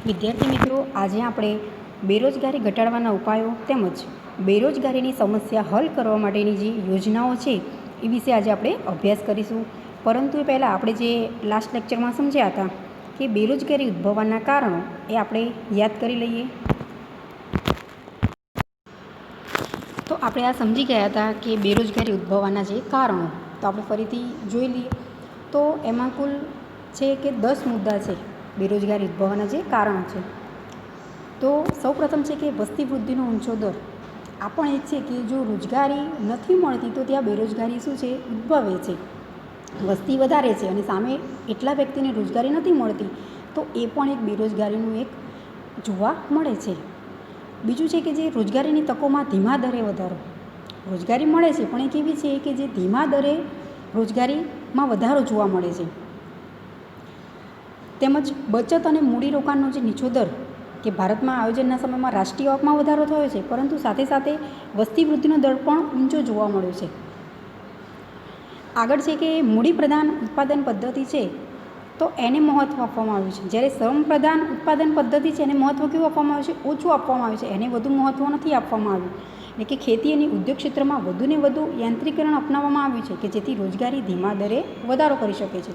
વિદ્યાર્થી મિત્રો, આજે આપણે બેરોજગારી ઘટાડવાના ઉપાયો તેમજ બેરોજગારીની સમસ્યા હલ કરવા માટેની જે યોજનાઓ છે એ વિશે આજે આપણે અભ્યાસ કરીશું. પરંતુ એ પહેલાં આપણે જે લાસ્ટ લેક્ચરમાં સમજ્યા હતા કે બેરોજગારી ઉદ્ભવવાના કારણો એ આપણે યાદ કરી લઈએ. તો આપણે આ સમજી ગયા હતા કે બેરોજગારી ઉદ્ભવવાના જે કારણો, તો આપણે ફરીથી જોઈ લઈએ. તો એમાં કુલ છે કે 10 મુદ્દા છે બેરોજગારી ઉદ્ભવવાના જે કારણો છે. તો સૌપ્રથમ છે કે વસ્તી વૃદ્ધિનો ઊંચો દર. આ પણ એક છે કે જો રોજગારી નથી મળતી તો ત્યાં બેરોજગારી શું છે, ઉદ્ભવે છે. વસ્તી વધારે છે અને સામે એટલા વ્યક્તિને રોજગારી નથી મળતી, તો એ પણ એક બેરોજગારીનું એક જોવા મળે છે. બીજું છે કે જે રોજગારીની તકોમાં ધીમા દરે વધારો. રોજગારી મળે છે પણ એ કેવી છે કે જે ધીમા દરે રોજગારીમાં વધારો જોવા મળે છે. તેમજ બચત અને મૂડીરોકાણનો જે નીચો દર, કે ભારતમાં આયોજનના સમયમાં રાષ્ટ્રીય આવકમાં વધારો થયો છે, પરંતુ સાથે સાથે વસ્તી વૃદ્ધિનો દર પણ ઊંચો જોવા મળ્યો છે. આગળ છે કે મૂડી પ્રધાન ઉત્પાદન પદ્ધતિ છે તો એને મહત્ત્વ આપવામાં આવ્યું છે, જ્યારે શ્રમ પ્રધાન ઉત્પાદન પદ્ધતિ છે એને મહત્ત્વ કેવું આપવામાં આવ્યું છે, ઓછું આપવામાં આવ્યું છે. એને વધુ મહત્ત્વ નથી આપવામાં આવ્યું. એટલે કે ખેતી અને ઉદ્યોગ ક્ષેત્રમાં વધુને વધુ યાંત્રિકરણ અપનાવવામાં આવ્યું છે કે જેથી રોજગારી ધીમા દરે વધારો કરી શકે છે.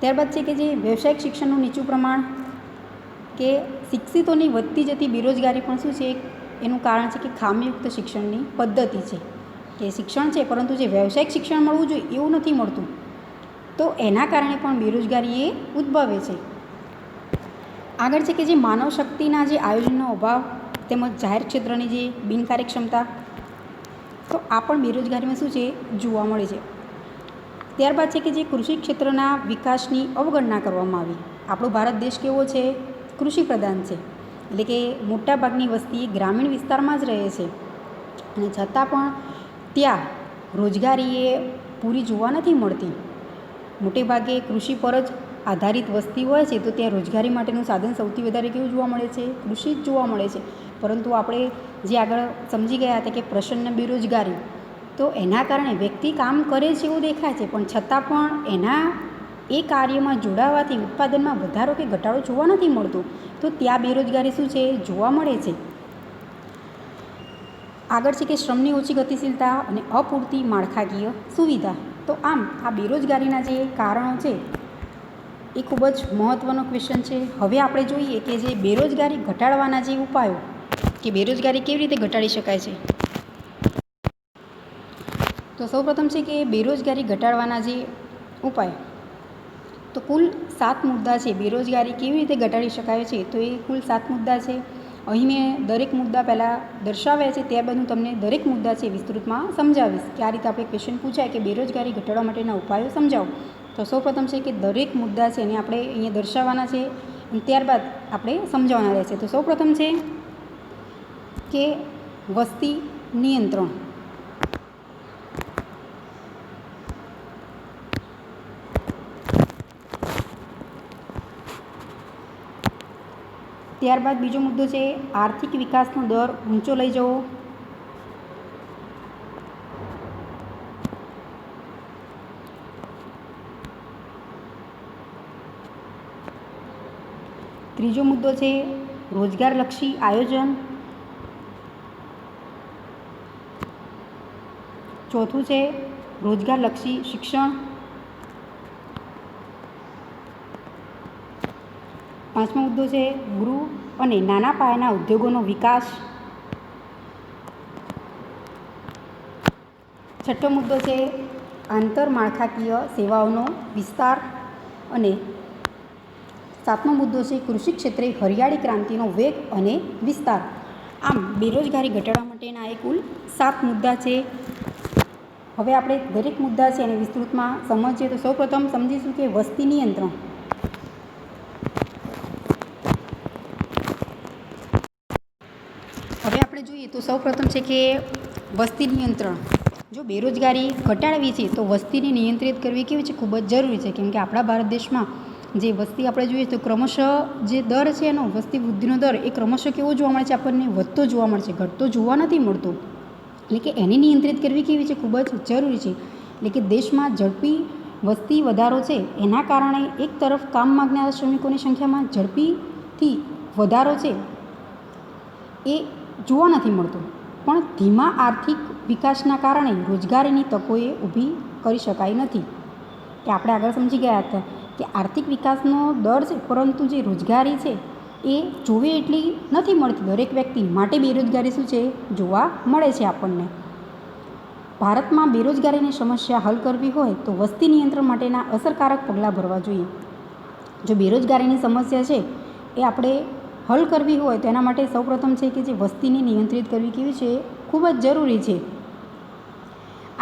ત્યારબાદ છે કે જે વ્યવસાયિક શિક્ષણનું નીચું પ્રમાણ, કે શિક્ષિતોની વધતી જતી બેરોજગારી પણ શું છે, એનું કારણ છે કે ખામીયુક્ત શિક્ષણની પદ્ધતિ છે. કે શિક્ષણ છે પરંતુ જે વ્યવસાયિક શિક્ષણ મળવું જોઈએ એવું નથી મળતું, તો એના કારણે પણ બેરોજગારી એ ઉદ્ભવે છે. આગળ છે કે જે માનવ શક્તિના જે આયોજનનો અભાવ તેમજ જાહેર ક્ષેત્રની જે બિનકાર્યક્ષમતા, તો આ પણ બેરોજગારીમાં શું છે, જોવા મળે છે. ત્યારબાદ છે કે જે કૃષિ ક્ષેત્રના વિકાસની અવગણના કરવામાં આવી. આપણો ભારત દેશ કેવો છે, કૃષિ પ્રધાન છે. એટલે કે મોટાભાગની વસ્તી ગ્રામીણ વિસ્તારમાં જ રહે છે અને છતાં પણ ત્યાં રોજગારી એ પૂરી જોવા નથી મળતી. મોટે ભાગે કૃષિ પર જ આધારિત વસ્તી હોય છે, તો ત્યાં રોજગારી માટેનું સાધન સૌથી વધારે કેવું જોવા મળે છે, કૃષિ જ જોવા મળે છે. પરંતુ આપણે જે આગળ સમજી ગયા હતા કે પ્રસન્ન બેરોજગારી, તો એના કારણે વ્યક્તિ કામ કરે છે એવું દેખાય છે, પણ છતાં પણ એના એ કાર્યમાં જોડાવાથી ઉત્પાદનમાં વધારો કે ઘટાડો જોવા નથી મળતો, તો ત્યાં બેરોજગારી શું છે, જોવા મળે છે. આગળ છે કે શ્રમની ઓછી ગતિશીલતા અને અપૂરતી માળખાકીય સુવિધા. તો આમ આ બેરોજગારીના જે કારણો છે એ ખૂબ જ મહત્ત્વનો ક્વેશ્ચન છે. હવે આપણે જોઈએ કે જે બેરોજગારી ઘટાડવાના જે ઉપાયો, કે બેરોજગારી કેવી રીતે ઘટાડી શકાય છે. તો સૌપ્રથમ છે કે બેરોજગારી ઘટાડવાના જે ઉપાય, તો કુલ 7 મુદ્દા છે. બેરોજગારી કેવી રીતે ઘટાડી શકાય છે, તો એ કુલ 7 મુદ્દા છે. અહીં મેં દરેક મુદ્દા પહેલાં દર્શાવ્યા છે, ત્યારબાદ હું તમને દરેક મુદ્દા છે વિસ્તૃતમાં સમજાવીશ કે આ રીતે આપણે ક્વેશ્ચન પૂછાય કે બેરોજગારી ઘટાડવા માટેના ઉપાયો સમજાવો. તો સૌપ્રથમ છે કે દરેક મુદ્દા છે એને આપણે અહીંયા દર્શાવવાના છે અને ત્યારબાદ આપણે સમજાવવાના રહેશે. તો સૌપ્રથમ છે કે વસ્તી નિયંત્રણ. ત્યારબાદ બીજો મુદ્દો છે આર્થિક વિકાસનો દર ઊંચો લઈ જવો. ત્રીજો મુદ્દો છે રોજગારલક્ષી આયોજન. ચોથું છે રોજગારલક્ષી શિક્ષણ. પાંચમો મુદ્દો છે ગૃહ અને નાના પાયાના ઉદ્યોગોનો વિકાસ. છઠ્ઠો મુદ્દો છે આંતરમાળખાકીય સેવાઓનો વિસ્તાર. અને સાતમો મુદ્દો છે કૃષિ ક્ષેત્રે હરિયાળી ક્રાંતિનો વેગ અને વિસ્તાર. આમ બેરોજગારી ઘટાડવા માટેના એ કુલ 7 મુદ્દા છે. હવે આપણે દરેક મુદ્દા છે એને વિસ્તૃતમાં સમજીએ. તો સૌપ્રથમ સમજીશું કે વસ્તી નિયંત્રણ. હવે આપણે જોઈએ તો સૌપ્રથમ છે કે વસ્તી નિયંત્રણ. જો બેરોજગારી ઘટાડવી છે તો વસ્તીને નિયંત્રિત કરવી કેવી છે, ખૂબ જ જરૂરી છે. કેમ કે આપણા ભારત દેશમાં જે વસ્તી આપણે જોઈએ તો ક્રમશઃ જે દર છે એનો વસ્તી વૃદ્ધિનો દર એ ક્રમશઃ કેવો જોવા મળે છે, આપણને વધતો જોવા મળે છે, ઘટતો જોવા નથી મળતો. એટલે કે એને નિયંત્રિત કરવી કેવી છે, ખૂબ જ જરૂરી છે. એટલે કે દેશમાં ઝડપી વસ્તી વધારો છે એના કારણે એક તરફ કામ માગનારા શ્રમિકોની સંખ્યામાં ઝડપીથી વધારો છે એ જોવા નથી મળતો, પણ ધીમા આર્થિક વિકાસના કારણે રોજગારીની તકોએ ઊભી કરી શકાય નથી. કે આપણે આગળ સમજી ગયા હતા કે આર્થિક વિકાસનો દર છે, પરંતુ જે રોજગારી છે એ જોવે એટલી નથી મળતી દરેક વ્યક્તિ માટે. બેરોજગારી શું છે, જોવા મળે છે આપણને. ભારતમાં બેરોજગારીની સમસ્યા હલ કરવી હોય તો વસ્તી નિયંત્રણ માટેના અસરકારક પગલાં ભરવા જોઈએ. જો બેરોજગારીની સમસ્યા છે એ આપણે હલ કરવી હોય તો એના માટે સૌપ્રથમ છે કે જે વસ્તીને નિયંત્રિત કરવી કેવી છે, ખૂબ જ જરૂરી છે.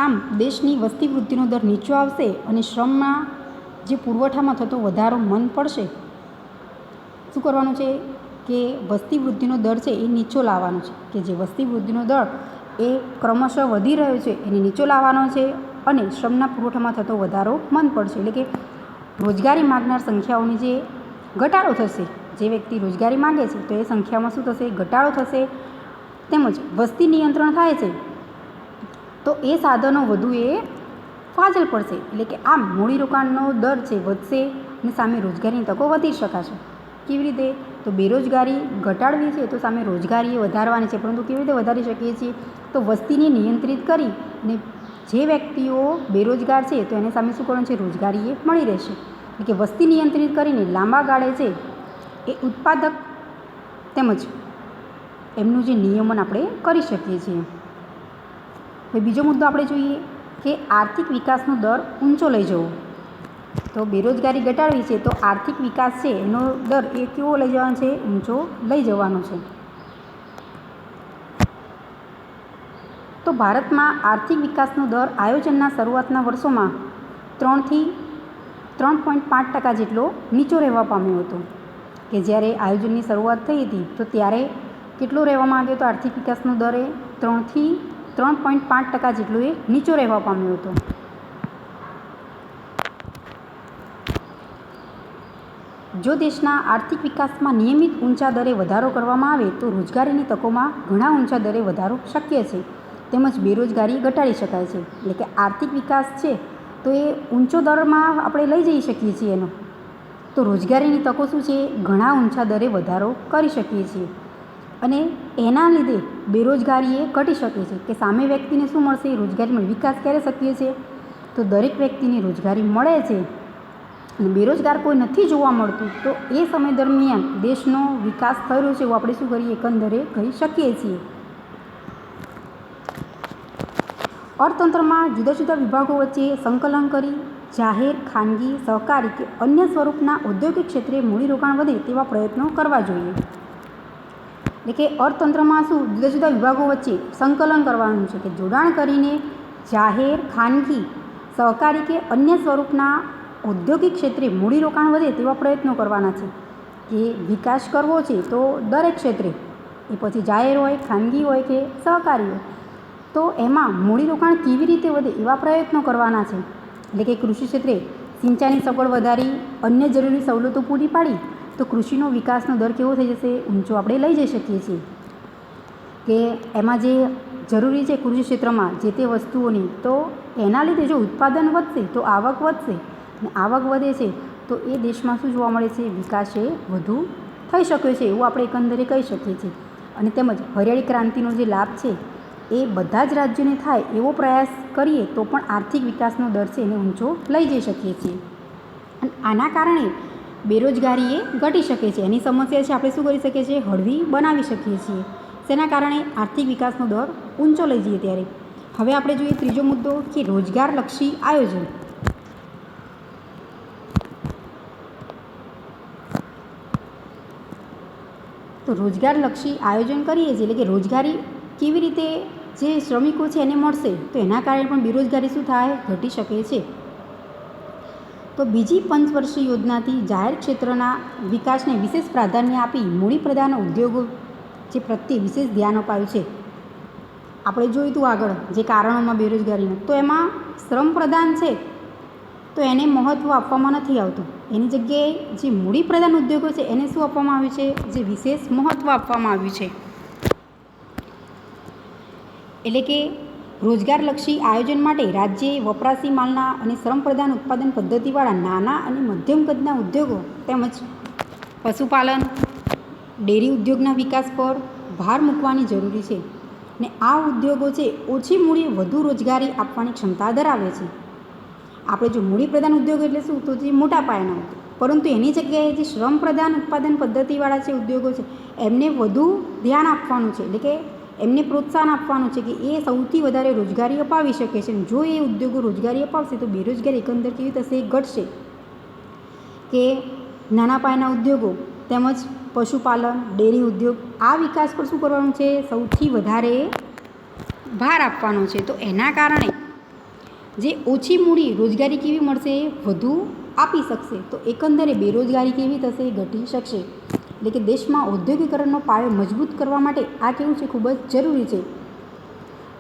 આમ દેશની વસ્તી વૃદ્ધિનો દર નીચો આવશે અને શ્રમમાં જે પુરવઠામાં થતો વધારો મંદ પડશે. શું કરવાનું છે કે વસ્તી વૃદ્ધિનો દર છે એ નીચો લાવવાનો છે, કે જે વસ્તી વૃદ્ધિનો દર એ ક્રમશઃ વધી રહ્યો છે એને નીચો લાવવાનો છે અને શ્રમના પુરવઠામાં થતો વધારો મંદ પડશે. એટલે કે રોજગારી માગનાર સંખ્યાઓની જે ઘટાડો થશે, જે વ્યક્તિ રોજગારી માગે છે તો એ સંખ્યામાં શું થશે, ઘટાડો થશે. તેમજ વસ્તી નિયંત્રણ થાય છે તો એ સાધનો વધુ એ ફાજલ પડશે. એટલે કે આમ મૂડીરોકાણનો દર છે વધશે અને સામે રોજગારીની તકો વધી શકાશે. કેવી રીતે, તો બેરોજગારી ઘટાડવી છે તો સામે રોજગારી એ વધારવાની છે, પરંતુ કેવી રીતે વધારી શકીએ છીએ, તો વસ્તીને નિયંત્રિત કરી અને જે વ્યક્તિઓ બેરોજગાર છે તો એને સામે શું કરવાનું છે, રોજગારી એ મળી રહેશે. એટલે કે વસ્તી નિયંત્રિત કરીને લાંબા ગાળે છે એ ઉત્પાદક તેમજ એમનું જે નિયમન આપણે કરી શકીએ છીએ. હવે બીજો મુદ્દો આપણે જોઈએ કે આર્થિક વિકાસનો દર ઊંચો લઈ જવો. તો બેરોજગારી ઘટાડવી છે તો આર્થિક વિકાસ છે એનો દર એ કેવો લઈ જવાનો છે, ઊંચો લઈ જવાનો છે. તો ભારતમાં આર્થિક વિકાસનો દર આયોજનના શરૂઆતના વર્ષોમાં 3.5% જેટલો નીચો રહેવા પામ્યો હતો. કે જ્યારે આયોજનની શરૂઆત થઈ હતી તો ત્યારે કેટલો રહેવામાં આવ્યો હતો, આર્થિક વિકાસનો દર એ 3.5% જેટલો એ નીચો રહેવા પામ્યો હતો. જો દેશના આર્થિક વિકાસમાં નિયમિત ઊંચા દરે વધારો કરવામાં આવે તો રોજગારીની તકોમાં ઘણા ઊંચા દરે વધારો શક્ય છે, તેમજ બેરોજગારી ઘટાડી શકાય છે. એટલે કે આર્થિક વિકાસ છે તો એ ઊંચો દરમાં આપણે લઈ જઈ શકીએ છીએ એનો, તો રોજગારીની તકો શું છે, ઘણા ઊંચા દરે વધારો કરી શકીએ છીએ અને એના લીધે બેરોજગારી એ ઘટી શકે છે. કે સામે વ્યક્તિને શું મળશે, રોજગારી મળે. વિકાસ ક્યારે શક્ય છે, તો દરેક વ્યક્તિને રોજગારી મળે છે અને બેરોજગાર કોઈ નથી જોવા મળતું, તો એ સમય દરમિયાન દેશનો વિકાસ થયો છે એવું આપણે શું કરીએ, એકંદરે કહી શકીએ છીએ. અર્થતંત્રમાં જુદા જુદા વિભાગો વચ્ચે સંકલન કરી જાહેર, ખાનગી, સહકારી કે અન્ય સ્વરૂપના ઔદ્યોગિક ક્ષેત્રે મૂડીરોકાણ વધે તેવા પ્રયત્નો કરવા જોઈએ. એટલે કે અર્થતંત્રમાં શું, જુદા જુદા વિભાગો વચ્ચે સંકલન કરવાનું છે, કે જોડાણ કરીને જાહેર, ખાનગી, સહકારી કે અન્ય સ્વરૂપના ઔદ્યોગિક ક્ષેત્રે મૂડીરોકાણ વધે તેવા પ્રયત્નો કરવાના છે. કે વિકાસ કરવો છે તો દરેક ક્ષેત્રે, એ પછી જાહેર હોય, ખાનગી હોય કે સહકારી હોય, તો એમાં મૂડીરોકાણ કેવી રીતે વધે એવા પ્રયત્નો કરવાના છે. એટલે કે કૃષિ ક્ષેત્રે સિંચાઈની સગવડ વધારી, અન્ય જરૂરી સવલતો પૂરી પાડી તો કૃષિનો વિકાસનો દર કેવો થઈ જશે, ઊંચો આપણે લઈ જઈ શકીએ છીએ. કે એમાં જે જરૂરી છે કૃષિ ક્ષેત્રમાં જે તે વસ્તુઓની, તો એના લીધે જો ઉત્પાદન વધશે તો આવક વધશે અને આવક વધે છે તો એ દેશમાં શું જોવા મળે છે, વિકાસ એ વધુ થઈ શકે છે એવું આપણે એકંદરે કહી શકીએ છીએ. અને તેમજ હરિયાળી ક્રાંતિનો જે લાભ છે એ બધા જ રાજ્યોને થાય એવો પ્રયાસ કરીએ તો પણ આર્થિક વિકાસનો દર છે એને ઊંચો લઈ જઈ શકીએ છીએ. અને આના કારણે બેરોજગારી એ ઘટી શકે છે. એની સમસ્યા છે આપણે શું કરી શકીએ છીએ, હળવી બનાવી શકીએ છીએ. તેના કારણે આર્થિક વિકાસનો દર ઊંચો લઈ જઈએ. ત્યારે હવે આપણે જોઈએ ત્રીજો મુદ્દો કે રોજગારલક્ષી આયોજન. તો રોજગારલક્ષી આયોજન કરીએ છીએ એટલે કે રોજગારી કેવી રીતે જે શ્રમિકો છે એને મળશે, તો એના કારણે પણ બેરોજગારી શું થાય, ઘટી શકે છે. તો બીજી પંચવર્ષીય યોજનાથી જાહેર ક્ષેત્રના વિકાસને વિશેષ પ્રાધાન્ય આપી મૂડીપ્રધાન ઉદ્યોગો જે પ્રત્યે વિશેષ ધ્યાન અપાયું છે. આપણે જોયું હતું આગળ જે કારણોમાં બેરોજગારીનું, તો એમાં શ્રમ પ્રધાન છે તો એને મહત્ત્વ આપવામાં નથી આવતું. એની જગ્યાએ જે મૂડીપ્રધાન ઉદ્યોગો છે એને શું આપવામાં આવ્યું છે, જે વિશેષ મહત્ત્વ આપવામાં આવ્યું છે. એટલે કે રોજગારલક્ષી આયોજન માટે રાજ્યે વપરાશી માલના અને શ્રમ પ્રધાન ઉત્પાદન પદ્ધતિવાળા નાના અને મધ્યમ કદના ઉદ્યોગો તેમજ પશુપાલન ડેરી ઉદ્યોગના વિકાસ પર ભાર મૂકવાની જરૂરી છે. ને આ ઉદ્યોગો છે ઓછી મૂડીએ વધુ રોજગારી આપવાની ક્ષમતા ધરાવે છે. આપણે જો મૂડી પ્રધાન ઉદ્યોગ એટલે શું, તો જે મોટા પાયાના ઉદ્યોગ, પરંતુ એની જગ્યાએ જે શ્રમ પ્રધાન ઉત્પાદન પદ્ધતિવાળા જે ઉદ્યોગો છે એમને વધુ ધ્યાન આપવાનું છે, એટલે કે એમને પ્રોત્સાહન આપવાનું છે કે એ સૌથી વધારે રોજગારી અપાવી શકે છે. જો એ ઉદ્યોગો રોજગારી અપાવશે તો બેરોજગારી એકંદર કેવી થશે, ઘટશે. કે નાના પાયાના ઉદ્યોગો તેમજ પશુપાલન ડેરી ઉદ્યોગ આ વિકાસ પર શું કરવાનું છે, સૌથી વધારે ભાર આપવાનો છે. તો એના કારણે જે ઓછી મૂડી રોજગારી કેવી મળશે, વધુ આપી શકશે. તો એકંદરે બેરોજગારી કેવી થશે, ઘટી શકશે. એટલે કે દેશમાં ઔદ્યોગિકરણનો પાયો મજબૂત કરવા માટે આ કેવું છે, ખૂબ જ જરૂરી છે.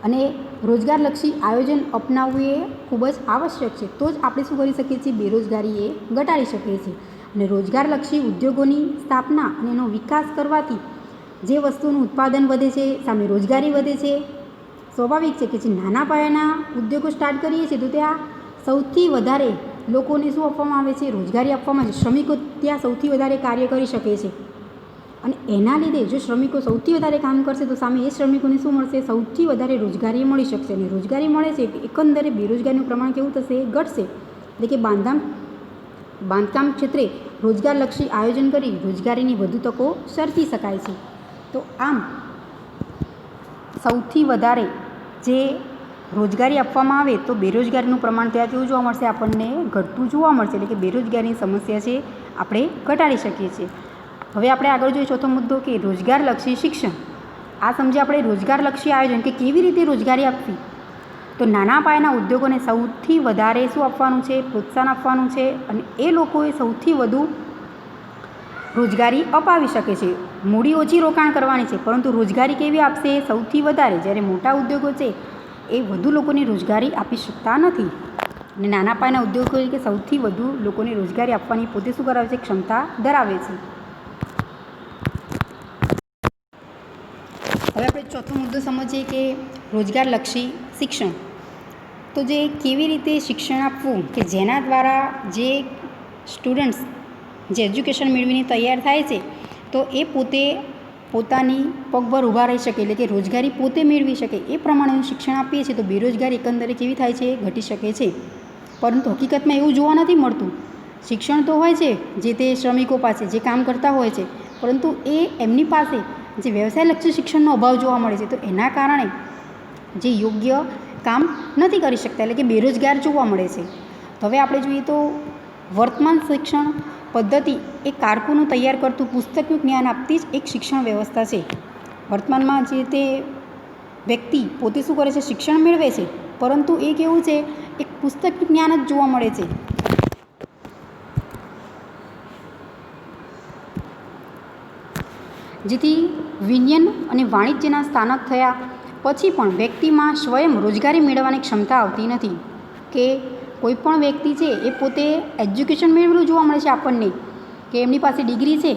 અને રોજગારલક્ષી આયોજન અપનાવવું એ ખૂબ જ આવશ્યક છે. તો જ આપણે શું કરી શકીએ છીએ, બેરોજગારી એ ઘટાડી શકીએ છીએ. અને રોજગારલક્ષી ઉદ્યોગોની સ્થાપના અને એનો વિકાસ કરવાથી જે વસ્તુનું ઉત્પાદન વધે છે, સામે રોજગારી વધે છે. સ્વાભાવિક છે કે જે નાના પાયાના ઉદ્યોગો સ્ટાર્ટ કરીએ છીએ તો ત્યાં સૌથી વધારે લોકોને શું આપવામાં આવે છે, રોજગારી આપવામાં આવે છે. શ્રમિકો ત્યાં સૌથી વધારે કાર્ય કરી શકે છે. અને એના લીધે જો શ્રમિકો સૌથી વધારે કામ કરશે તો સામે એ શ્રમિકોને શું મળશે, સૌથી વધારે રોજગારી મળી શકશે. અને રોજગારી મળે છે એકંદરે બેરોજગારીનું પ્રમાણ કેવું થશે, ઘટશે. એટલે કે બાંધકામ ક્ષેત્રે રોજગારલક્ષી આયોજન કરી રોજગારીની વધુ તકો સર્જી શકાય છે. તો આમ સૌથી વધારે જે રોજગારી આપવામાં આવે તો બેરોજગારીનું પ્રમાણ ત્યાં કેવું જોવા મળશે, આપણને ઘટતું જોવા મળશે. એટલે કે બેરોજગારીની સમસ્યા છે આપણે ઘટાડી શકીએ છીએ. હવે આપણે આગળ જોઈએ ચોથો મુદ્દો કે રોજગારલક્ષી શિક્ષણ. આ સમજે આપણે રોજગારલક્ષી આયોજન કે કેવી રીતે રોજગારી આપવી. તો નાના પાયાના ઉદ્યોગોને સૌથી વધારે શું આપવાનું છે, પ્રોત્સાહન આપવાનું છે. અને એ લોકોએ સૌથી વધુ રોજગારી અપાવી શકે છે. મૂડી ઓછી રોકાણ કરવાની છે પરંતુ રોજગારી કેવી આપશે, સૌથી વધારે. જ્યારે મોટા ઉદ્યોગો છે એ વધુ લોકોને રોજગારી આપી શકતા નથી. અને નાના પાયાના ઉદ્યોગો કે સૌથી વધુ લોકોને રોજગારી આપવાની પોતે શું કરાવે છે, ક્ષમતા ધરાવે છે. હવે આપણે ચોથો મુદ્દો સમજીએ કે રોજગારલક્ષી શિક્ષણ. તો જે કેવી રીતે શિક્ષણ આપવું કે જેના દ્વારા જે સ્ટુડન્ટ્સ જે એજ્યુકેશન મેળવીને તૈયાર થાય છે તો એ પોતે પોતાની પગભર ઊભા રહી શકે, એટલે કે રોજગારી પોતે મેળવી શકે એ પ્રમાણેનું શિક્ષણ આપીએ છીએ તો બેરોજગારી એકંદરે કેવી થાય છે, ઘટી શકે છે. પરંતુ હકીકતમાં એવું જોવા નથી મળતું. શિક્ષણ તો હોય છે જે તે શ્રમિકો પાસે જે કામ કરતા હોય છે, પરંતુ એ એમની પાસે જે વ્યવસાયલક્ષી શિક્ષણનો અભાવ જોવા મળે છે. તો એના કારણે જે યોગ્ય કામ નથી કરી શકતા, એટલે કે બેરોજગાર જોવા મળે છે. તો હવે આપણે જોઈએ તો વર્તમાન શિક્ષણ પદ્ધતિ એ કારકુનો તૈયાર કરતું પુસ્તકનું જ્ઞાન આપતી જ એક શિક્ષણ વ્યવસ્થા છે. વર્તમાનમાં જે તે વ્યક્તિ પોતે શું કરે છે, શિક્ષણ મેળવે છે, પરંતુ એ કેવું છે, એક પુસ્તકનું જ્ઞાન જ જોવા મળે છે. જેથી વિજ્ઞાન અને વાણિજ્યના સ્થાનક થયા પછી પણ વ્યક્તિમાં સ્વયં રોજગારી મેળવવાની ક્ષમતા આવતી નથી. કે કોઈ પણ વ્યક્તિ છે એ પોતે એજ્યુકેશન મેળવેલું જોવા મળે છે આપણને, કે એમની પાસે ડિગ્રી છે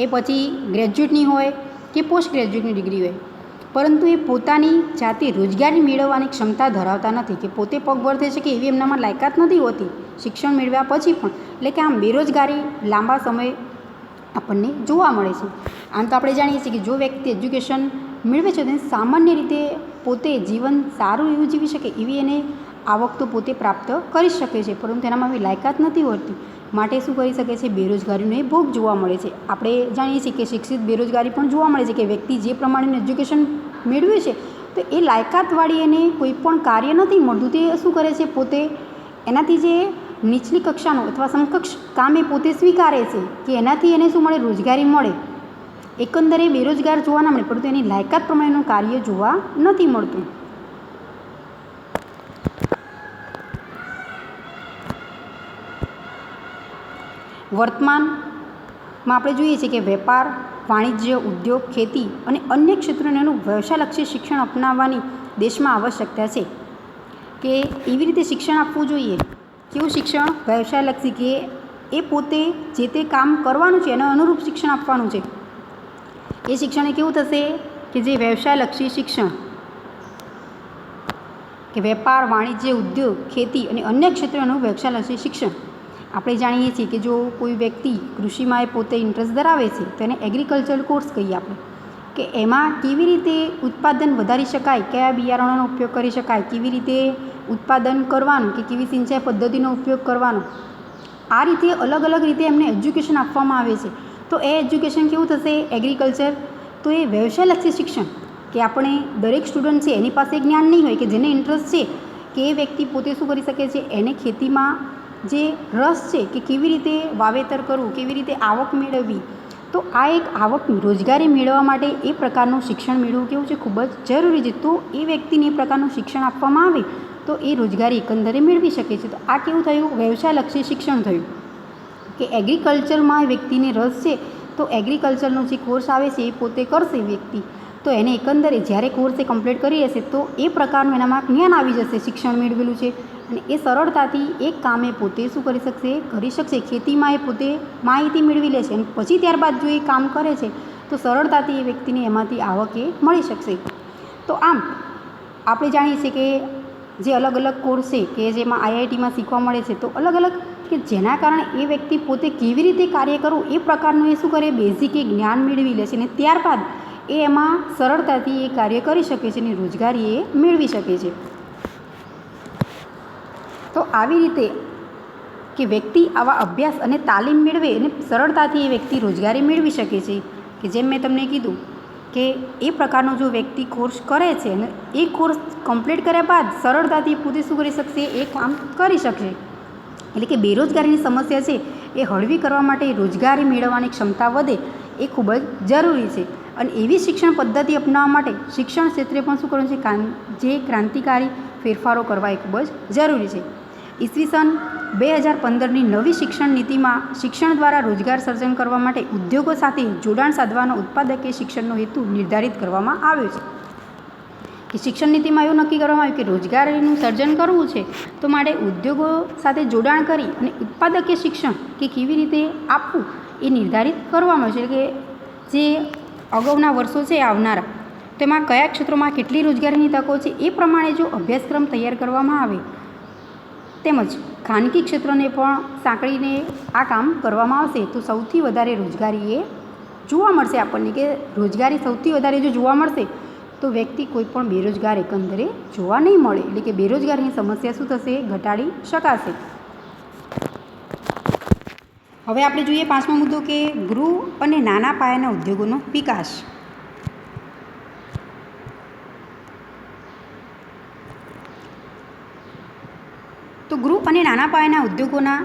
એ પછી ગ્રેજ્યુએટની હોય કે પોસ્ટ ગ્રેજ્યુએટની ડિગ્રી હોય, પરંતુ એ પોતાની જાતે રોજગારી મેળવવાની ક્ષમતા ધરાવતા નથી, કે પોતે પગભર થઈ શકે એવી એમનામાં લાયકાત નથી હોતી શિક્ષણ મેળવ્યા પછી પણ. એટલે કે આમ બેરોજગારી લાંબા સમય આપણને જોવા મળે છે. આમ તો આપણે જાણીએ છીએ કે જો વ્યક્તિ એજ્યુકેશન મેળવે છે તો સામાન્ય રીતે પોતે જીવન સારું એવું જીવી શકે એવી એને આવક તો પોતે પ્રાપ્ત કરી શકે છે, પરંતુ એનામાં એવી લાયકાત નથી હોતી. માટે શું કરી શકે છે, બેરોજગારીનો એ ભોગ જોવા મળે છે. આપણે જાણીએ છીએ કે શિક્ષિત બેરોજગારી પણ જોવા મળે છે, કે વ્યક્તિ જે પ્રમાણેનું એજ્યુકેશન મેળવ્યું છે તો એ લાયકાતવાળી એને કોઈ પણ કાર્ય નથી મળતું. તે શું કરે છે, પોતે એનાથી જે નીચલી કક્ષાનું અથવા સમકક્ષ કામ એ પોતે સ્વીકારે છે કે એનાથી એને શું મળે, રોજગારી મળે. એકંદરે બેરોજગાર જોવા ના મળે, પરંતુ એની લાયકાત પ્રમાણેનું કાર્ય જોવા નથી મળતું. વર્તમાનમાં આપણે જોઈએ છીએ કે વેપાર, વાણિજ્ય, ઉદ્યોગ, ખેતી અને અન્ય ક્ષેત્રોનું વ્યવસાયલક્ષી શિક્ષણ અપનાવવાની દેશમાં આવશ્યકતા છે. કે એવી રીતે શિક્ષણ આપવું જોઈએ. કેવું શિક્ષણ, વ્યવસાયલક્ષી, કે એ પોતે જે તે કામ કરવાનું છે એના અનુરૂપ શિક્ષણ આપવાનું છે. એ શિક્ષણ એ કેવું થશે કે જે વ્યવસાયલક્ષી શિક્ષણ. કે વેપાર, વાણિજ્ય, ઉદ્યોગ, ખેતી અને અન્ય ક્ષેત્રોનું વ્યવસાયલક્ષી શિક્ષણ. આપણે જાણીએ છીએ કે જો કોઈ વ્યક્તિ કૃષિમાં એ પોતે ઇન્ટરેસ્ટ ધરાવે છે તો એને એગ્રીકલ્ચર કોર્સ કહીએ આપણે, કે એમાં કેવી રીતે ઉત્પાદન વધારી શકાય, કયા બિયારણોનો ઉપયોગ કરી શકાય, કેવી રીતે ઉત્પાદન કરવાનું, કે કેવી સિંચાઈ પદ્ધતિનો ઉપયોગ કરવાનો, આ રીતે અલગ અલગ રીતે એમને એજ્યુકેશન આપવામાં આવે છે. તો એ એજ્યુકેશન કેવું થશે? એગ્રીકલ્ચર. તો એ વ્યવસાયલક્ષી શિક્ષણ, કે આપણે દરેક સ્ટુડન્ટ છે એની પાસે જ્ઞાન નહીં હોય, કે જેને ઇન્ટરેસ્ટ છે કે એ વ્યક્તિ પોતે શું કરી શકે છે, એને ખેતીમાં જે રસ છે કે કેવી રીતે વાવેતર કરવું, કેવી રીતે આવક મેળવવી, તો આ એક આવક રોજગારી મેળવવા માટે એ પ્રકારનું શિક્ષણ મેળવવું કેવું છે, ખૂબ જ જરૂરી છે. તો એ વ્યક્તિને એ પ્રકારનું શિક્ષણ આપવામાં આવે તો એ રોજગારી એકંદરે મેળવી શકે છે. તો આ કેવું થયું? વ્યવસાયલક્ષી શિક્ષણ થયું, કે એગ્રીકલ્ચરમાં વ્યક્તિને રસ છે તો એગ્રીકલ્ચરનો જે કોર્સ આવે છે એ પોતે કરશે વ્યક્તિ, તો એને એકંદરે જ્યારે કોર્સ એ કમ્પ્લીટ કરી લેશે તો એ પ્રકારનું એનામાં જ્ઞાન આવી જશે, શિક્ષણ મેળવેલું છે, અને એ સરળતાથી એક કામ એ પોતે શું કરી શકશે? કરી શકશે. ખેતીમાં એ પોતે માહિતી મેળવી લેશે અને પછી ત્યારબાદ જો એ કામ કરે છે તો સરળતાથી એ વ્યક્તિને એમાંથી આવક એ મળી શકશે. તો આમ આપણે જાણીએ છીએ કે જે અલગ અલગ કોર્સ છે કે જેમાં આઈઆઈટીમાં શીખવા મળે છે, તો અલગ અલગ કે જેના કારણે એ વ્યક્તિ પોતે કેવી રીતે કાર્ય કરવું એ પ્રકારનું એ શું કરે? બેઝિક એ જ્ઞાન મેળવી લે છે અને ત્યારબાદ એ એમાં સરળતાથી એ કાર્ય કરી શકે છે અને રોજગારી એ મેળવી શકે છે. તો આવી રીતે કે વ્યક્તિ આવા અભ્યાસ અને તાલીમ મેળવે અને સરળતાથી એ વ્યક્તિ રોજગારી મેળવી શકે છે. કે જેમ મેં તમને કીધું કે એ પ્રકારનો જો વ્યક્તિ કોર્સ કરે છે અને એ કોર્સ કમ્પ્લીટ કર્યા બાદ સરળતાથી પોતે શું કરી શકશે? એ કામ કરી શકશે. એટલે કે બેરોજગારીની સમસ્યા છે એ હળવી કરવા માટે રોજગારી મેળવવાની ક્ષમતા વધે એ ખૂબ જ જરૂરી છે. અને એવી શિક્ષણ પદ્ધતિ અપનાવવા માટે શિક્ષણ ક્ષેત્રે પણ શું કરવું છે? જે ક્રાંતિકારી ફેરફારો કરવા એ ખૂબ જ જરૂરી છે. ઈસવીસન 2015ની નવી શિક્ષણ નીતિમાં શિક્ષણ દ્વારા રોજગાર સર્જન કરવા માટે ઉદ્યોગો સાથે જોડાણ સાધવાનો ઉત્પાદકીય શિક્ષણનો હેતુ નિર્ધારિત કરવામાં આવ્યો છે. કે શિક્ષણ નીતિમાં એવું નક્કી કરવામાં આવ્યું કે રોજગારીનું સર્જન કરવું છે તો માટે ઉદ્યોગો સાથે જોડાણ કરી અને ઉત્પાદકીય શિક્ષણ કે કેવી રીતે આપવું એ નિર્ધારિત કરવામાં આવ્યું છે. કે જે અગાઉના વર્ષો છે આવનારા, તેમાં કયા ક્ષેત્રોમાં કેટલી રોજગારીની તકો છે એ પ્રમાણે જો અભ્યાસક્રમ તૈયાર કરવામાં આવે, તેમજ ખાનગી ક્ષેત્રને પણ સાંકળીને આ કામ કરવામાં આવશે તો સૌથી વધારે રોજગારી એ જોવા મળશે આપણને. કે રોજગારી સૌથી વધારે જો જોવા મળશે તો વ્યક્તિ કોઈ પણ બેરોજગાર એકંદરે જોવા નહીં મળે. એટલે કે બેરોજગારીની સમસ્યા શું થશે? ઘટાડી શકાશે. હવે આપણે જોઈએ પાંચમો મુદ્દો કે ગૃહ અને નાના પાયાના ઉદ્યોગોનો વિકાસ. તો ગૃહ અને નાના પાયાના ઉદ્યોગોના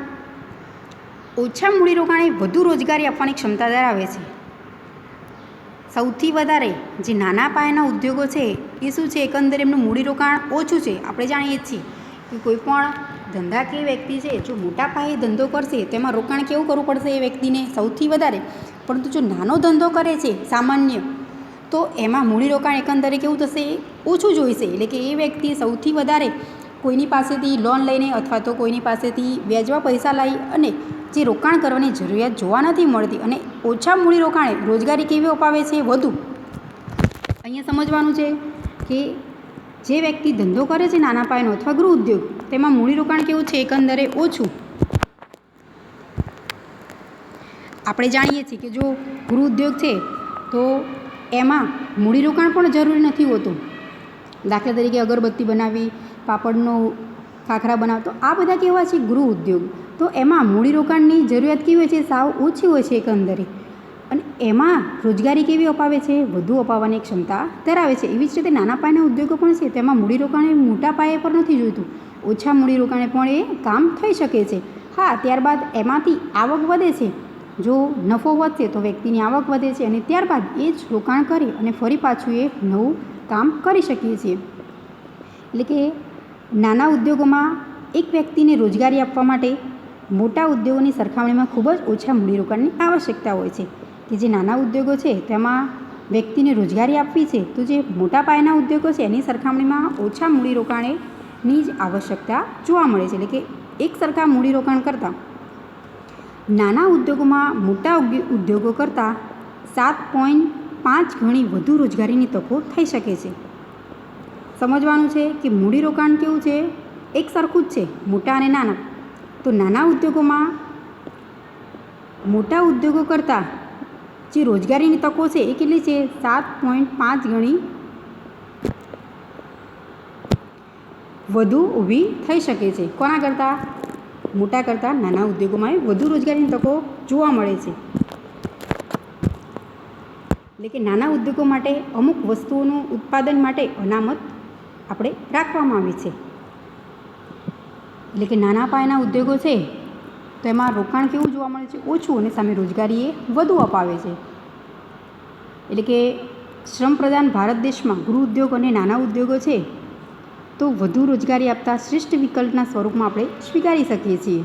ઓછા મૂડીરોકાણે વધુ રોજગારી આપવાની ક્ષમતા ધરાવે છે. સૌથી વધારે જે નાના પાયાના ઉદ્યોગો છે એ શું છે? એકંદરે એમનું મૂડીરોકાણ ઓછું છે. આપણે જાણીએ છીએ કે કોઈ પણ ધંધાકીય વ્યક્તિ છે જો મોટા પાયે ધંધો કરશે તો એમાં રોકાણ કેવું કરવું પડશે એ વ્યક્તિને? સૌથી વધારે. પરંતુ જો નાનો ધંધો કરે છે સામાન્ય, તો એમાં મૂડીરોકાણ એકંદરે કેવું થશે? ઓછું જોઈશે. એટલે કે એ વ્યક્તિ સૌથી વધારે કોઈની પાસેથી લોન લઈને અથવા તો કોઈની પાસેથી વ્યાજમાં પૈસા લાવી અને જે રોકાણ કરવાની જરૂરિયાત જોવા નથી મળતી અને ઓછા મૂડીરોકાણે રોજગારી કેવી અપાવે છે? વધુ. અહીંયા સમજવાનું છે કે જે વ્યક્તિ ધંધો કરે છે નાના પાયાનો અથવા ગૃહ ઉદ્યોગ, તેમાં મૂડીરોકાણ કેવું છે? એકંદરે ઓછું. આપણે જાણીએ છીએ કે જો ગૃહ ઉદ્યોગ છે તો એમાં મૂડીરોકાણ પણ જરૂરી નથી હોતું. દાખલા તરીકે અગરબત્તી બનાવવી, પાપડનો ખાખરા બનાવતો, આ બધા કેવા છે? ગૃહ ઉદ્યોગ. તો એમાં મૂડીરોકાણની જરૂરિયાત કેવી હોય છે? સાવ ઓછી હોય છે એકંદરે. અને એમાં રોજગારી કેવી અપાવે છે? વધુ અપાવવાની ક્ષમતા ધરાવે છે. એવી જ રીતે નાના પાયાના ઉદ્યોગો પણ છે, તેમાં મૂડીરોકાણ એ મોટા પાયે પર નથી જોઈતું. ઓછા મૂડીરોકાણે પણ એ કામ થઈ શકે છે. હા, ત્યારબાદ એમાંથી આવક વધે છે. જો નફો વધશે તો વ્યક્તિની આવક વધે છે અને ત્યારબાદ એ જ રોકાણ કરી અને ફરી પાછું એ નવું કામ કરી શકીએ છીએ. એટલે કે નાના ઉદ્યોગોમાં એક વ્યક્તિને રોજગારી આપવા માટે મોટા ઉદ્યોગોની સરખામણીમાં ખૂબ જ ઓછા મૂડીરોકાણની આવશ્યકતા હોય છે. કે જે નાના ઉદ્યોગો છે તેમાં વ્યક્તિને રોજગારી આપવી છે તો જે મોટા પાયાના ઉદ્યોગો છે એની સરખામણીમાં ઓછા મૂડીરોકાણની જ આવશ્યકતા જોવા મળે છે. એટલે કે એક સરખા મૂડીરોકાણ કરતાં નાના ઉદ્યોગોમાં મોટા ઉદ્યોગો કરતાં 7.5 ગણી વધુ રોજગારીની તકો થઈ શકે છે. સમજવાનું છે કે મૂડીરોકાણ કેવું છે, એક સરખું જ છે, મોટા અને નાના. તો નાના ઉદ્યોગોમાં મોટા ઉદ્યોગો કરતાં જે રોજગારીની તકો છે એ કેટલી છે? 7.5 ગણી વધુ ઊભી થઈ શકે છે. કોના કરતાં? મોટા કરતાં નાના ઉદ્યોગોમાં વધુ રોજગારીની તકો જોવા મળે છે. એટલે કે નાના ઉદ્યોગો માટે અમુક વસ્તુઓનું ઉત્પાદન માટે અનામત આપણે રાખવામાં આવી છે. એટલે કે નાના પાયાના ઉદ્યોગો છે તો એમાં રોકાણ કેવું જોવા મળે છે? ઓછું, અને સામે રોજગારી એ વધુ અપાવે છે. એટલે કે શ્રમપ્રધાન ભારત દેશમાં ગૃહ ઉદ્યોગ અને નાના ઉદ્યોગો છે તો વધુ રોજગારી આપતા શ્રેષ્ઠ વિકલ્પના સ્વરૂપમાં આપણે સ્વીકારી શકીએ છીએ.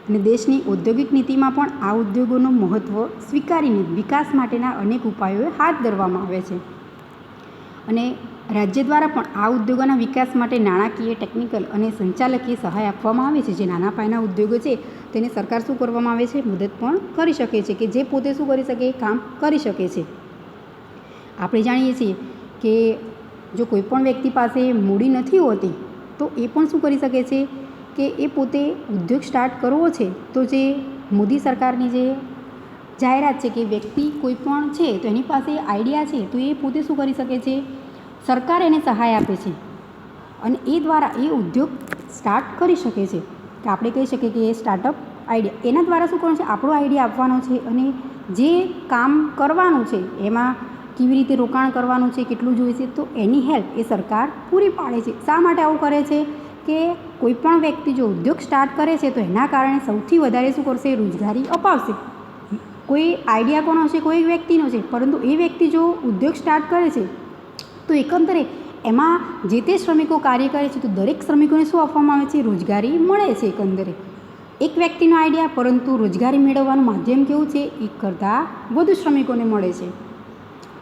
અને દેશની ઔદ્યોગિક નીતિમાં પણ આ ઉદ્યોગોનું મહત્ત્વ સ્વીકારીને વિકાસ માટેના અનેક ઉપાયો હાથ ધરવામાં આવે છે. અને રાજ્ય દ્વારા પણ આ ઉદ્યોગોના વિકાસ માટે નાણાકીય, ટેકનિકલ અને સંચાલકીય સહાય આપવામાં આવે છે. જે નાના પાયાના ઉદ્યોગો છે તેને સરકાર શું કરવામાં આવે છે? મદદ પણ કરી શકે છે, કે જે પોતે શું કરી શકે? કામ કરી શકે છે. આપણે જાણીએ છીએ કે જો કોઈ પણ વ્યક્તિ પાસે મૂડી નથી હોતી તો એ પણ શું કરી શકે છે કે એ પોતે ઉદ્યોગ સ્ટાર્ટ કરવો છે તો જે મોદી સરકારની જે જાહેરાત છે કે વ્યક્તિ કોઈ પણ છે તો એની પાસે આઈડિયા છે તો એ પોતે શું કરી શકે છે? સરકાર એને સહાય આપે છે અને એ દ્વારા એ ઉદ્યોગ સ્ટાર્ટ કરી શકે છે. કે આપણે કહી શકીએ કે એ સ્ટાર્ટઅપ આઈડિયા એના દ્વારા શું કરવાનું છે? આપણો આઈડિયા આપવાનો છે અને જે કામ કરવાનું છે એમાં કેવી રીતે રોકાણ કરવાનું છે, કેટલું જોઈશે, તો એની હેલ્પ એ સરકાર પૂરી પાડે છે. શા માટે આવું કરે છે? કે કોઈ પણ વ્યક્તિ જો ઉદ્યોગ સ્ટાર્ટ કરે છે તો એના કારણે સૌથી વધારે શું કરશે? રોજગારી અપાવશે. કોઈ આઈડિયા કોનો છે? કોઈ વ્યક્તિનો છે, પરંતુ એ વ્યક્તિ જો ઉદ્યોગ સ્ટાર્ટ કરે છે તો એકંદરે એમાં જે તે શ્રમિકો કાર્ય કરે છે તો દરેક શ્રમિકોને શું આપવામાં આવે છે? રોજગારી મળે છે. એકંદરે એક વ્યક્તિનો આઈડિયા, પરંતુ રોજગારી મેળવવાનું માધ્યમ કેવું છે? એક કરતાં વધુ શ્રમિકોને મળે છે.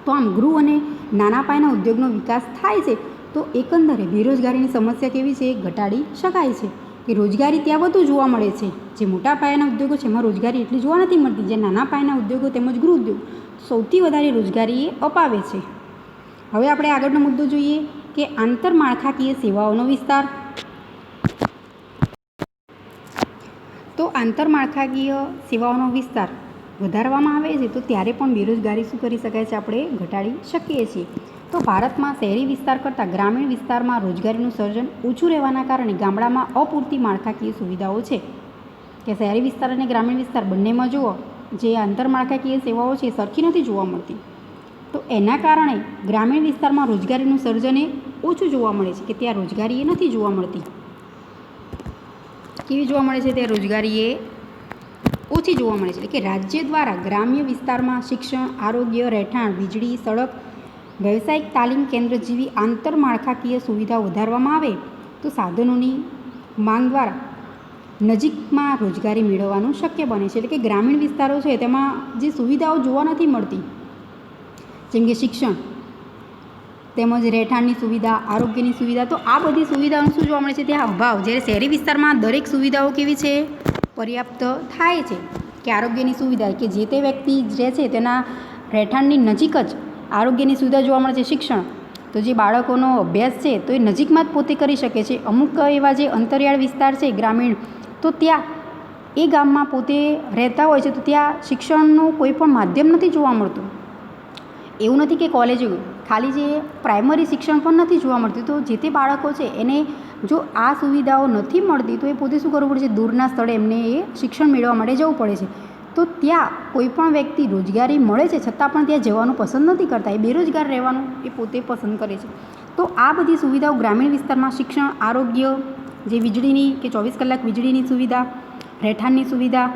તો આમ ગૃહ અને નાના પાયાના ઉદ્યોગનો વિકાસ થાય છે તો એકંદરે બેરોજગારીની સમસ્યા કેવી છે? ઘટાડી શકાય છે. કે રોજગારી ત્યાં વધુ જોવા મળે છે. જે મોટા પાયાના ઉદ્યોગો છે એમાં રોજગારી એટલી જોવા નથી મળતી. જે નાના પાયાના ઉદ્યોગો તેમજ ગૃહ ઉદ્યોગ સૌથી વધારે રોજગારી એ અપાવે છે. હવે આપણે આગળનો મુદ્દો જોઈએ કે આંતરમાળખાકીય સેવાઓનો વિસ્તાર. તો આંતરમાળખાકીય સેવાઓનો વિસ્તાર વધારવામાં આવે છે તો ત્યારે પણ બેરોજગારી શું કરી શકાય છે? આપણે ઘટાડી શકીએ છીએ. તો ભારતમાં શહેરી વિસ્તાર કરતાં ગ્રામીણ વિસ્તારમાં રોજગારીનું સર્જન ઓછું રહેવાના કારણે ગામડામાં અપૂરતી માળખાકીય સુવિધાઓ છે. કે શહેરી વિસ્તાર અને ગ્રામીણ વિસ્તાર બંનેમાં જુઓ જે આંતરમાળખાકીય સેવાઓ છે સરખી નથી જોવા મળતી. તો એના કારણે ગ્રામીણ વિસ્તારમાં રોજગારીનું સર્જન એ ઓછું જોવા મળે છે, કે ત્યાં રોજગારી એ નથી જોવા મળતી. કેવી જોવા મળે છે? ત્યાં રોજગારી એ ઓછી જોવા મળે છે. એટલે કે રાજ્ય દ્વારા ગ્રામ્ય વિસ્તારમાં શિક્ષણ, આરોગ્ય, રહેઠાણ, વીજળી, સડક, વ્યવસાયિક તાલીમ કેન્દ્ર જેવી આંતરમાળખાકીય સુવિધાઓ વધારવામાં આવે તો સાધનોની માંગ દ્વારા નજીકમાં રોજગારી મેળવવાનું શક્ય બને છે. એટલે કે ગ્રામીણ વિસ્તારો છે તેમાં જે સુવિધાઓ જોવા નથી મળતી, જેમ કે શિક્ષણ તેમજ રહેઠાણની સુવિધા, આરોગ્યની સુવિધા, તો આ બધી સુવિધાઓનું શું જોવા મળે છે? ત્યાં અભાવ. જ્યારે શહેરી વિસ્તારમાં દરેક સુવિધાઓ કેવી છે? પર્યાપ્ત થાય છે. કે આરોગ્યની સુવિધા કે જે તે વ્યક્તિ રહે છે તેના રહેઠાણની નજીક જ આરોગ્યની સુવિધા જોવા મળે છે. શિક્ષણ તો જે બાળકોનો અભ્યાસ છે તો એ નજીકમાં જ પોતે કરી શકે છે. અમુક એવા જે અંતરિયાળ વિસ્તાર છે ગ્રામીણ, તો ત્યાં એ ગામમાં પોતે રહેતા હોય છે તો ત્યાં શિક્ષણનું કોઈ પણ માધ્યમ નથી જોવા મળતું. એવું નથી કે કોલેજો, ખાલી જે પ્રાઇમરી શિક્ષણ પણ નથી જોવા મળતું. તો જે તે બાળકો છે એને જો આ સુવિધાઓ નથી મળતી તો એ પોતે શું કરવું પડે છે? દૂરના સ્થળે એમને એ શિક્ષણ મેળવવા માટે જવું પડે છે. તો ત્યાં કોઈ પણ વ્યક્તિ રોજગારી મળે છે છતાં પણ ત્યાં જવાનું પસંદ નથી કરતા. એ બેરોજગાર રહેવાનું એ પોતે પસંદ કરે છે. તો આ બધી સુવિધાઓ ગ્રામીણ વિસ્તારમાં શિક્ષણ, આરોગ્ય, જે વીજળીની કે 24 કલાક વીજળીની સુવિધા, રહેઠાણની સુવિધા,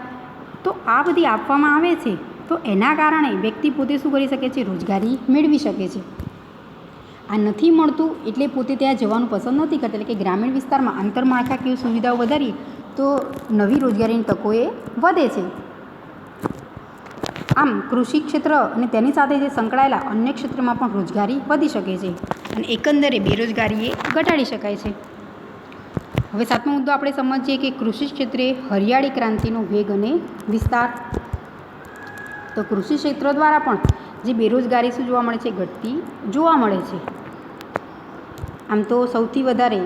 તો આ બધી આપવામાં આવે છે તો એના કારણે વ્યક્તિ પોતે શું કરી શકે છે? રોજગારી મેળવી શકે છે. આ નથી મળતું એટલે પોતે ત્યાં જવાનું પસંદ નથી કરતા. એટલે કે ગ્રામીણ વિસ્તારમાં આંતરમાળખાકીય સુવિધાઓ વધારીએ તો નવી રોજગારીની તકો એ વધે છે. આમ કૃષિ ક્ષેત્ર અને તેની સાથે જે સંકળાયેલા અન્ય ક્ષેત્રમાં પણ રોજગારી વધી શકે છે અને એકંદરે બેરોજગારી એ ઘટાડી શકાય છે. હવે સાતમો મુદ્દો આપણે સમજીએ કે કૃષિ ક્ષેત્રે હરિયાળી ક્રાંતિનો વેગ અને વિસ્તાર. તો કૃષિ ક્ષેત્ર દ્વારા પણ જે બેરોજગારી શું જોવા મળે છે? ઘટતી જોવા મળે છે. આમ તો સૌથી વધારે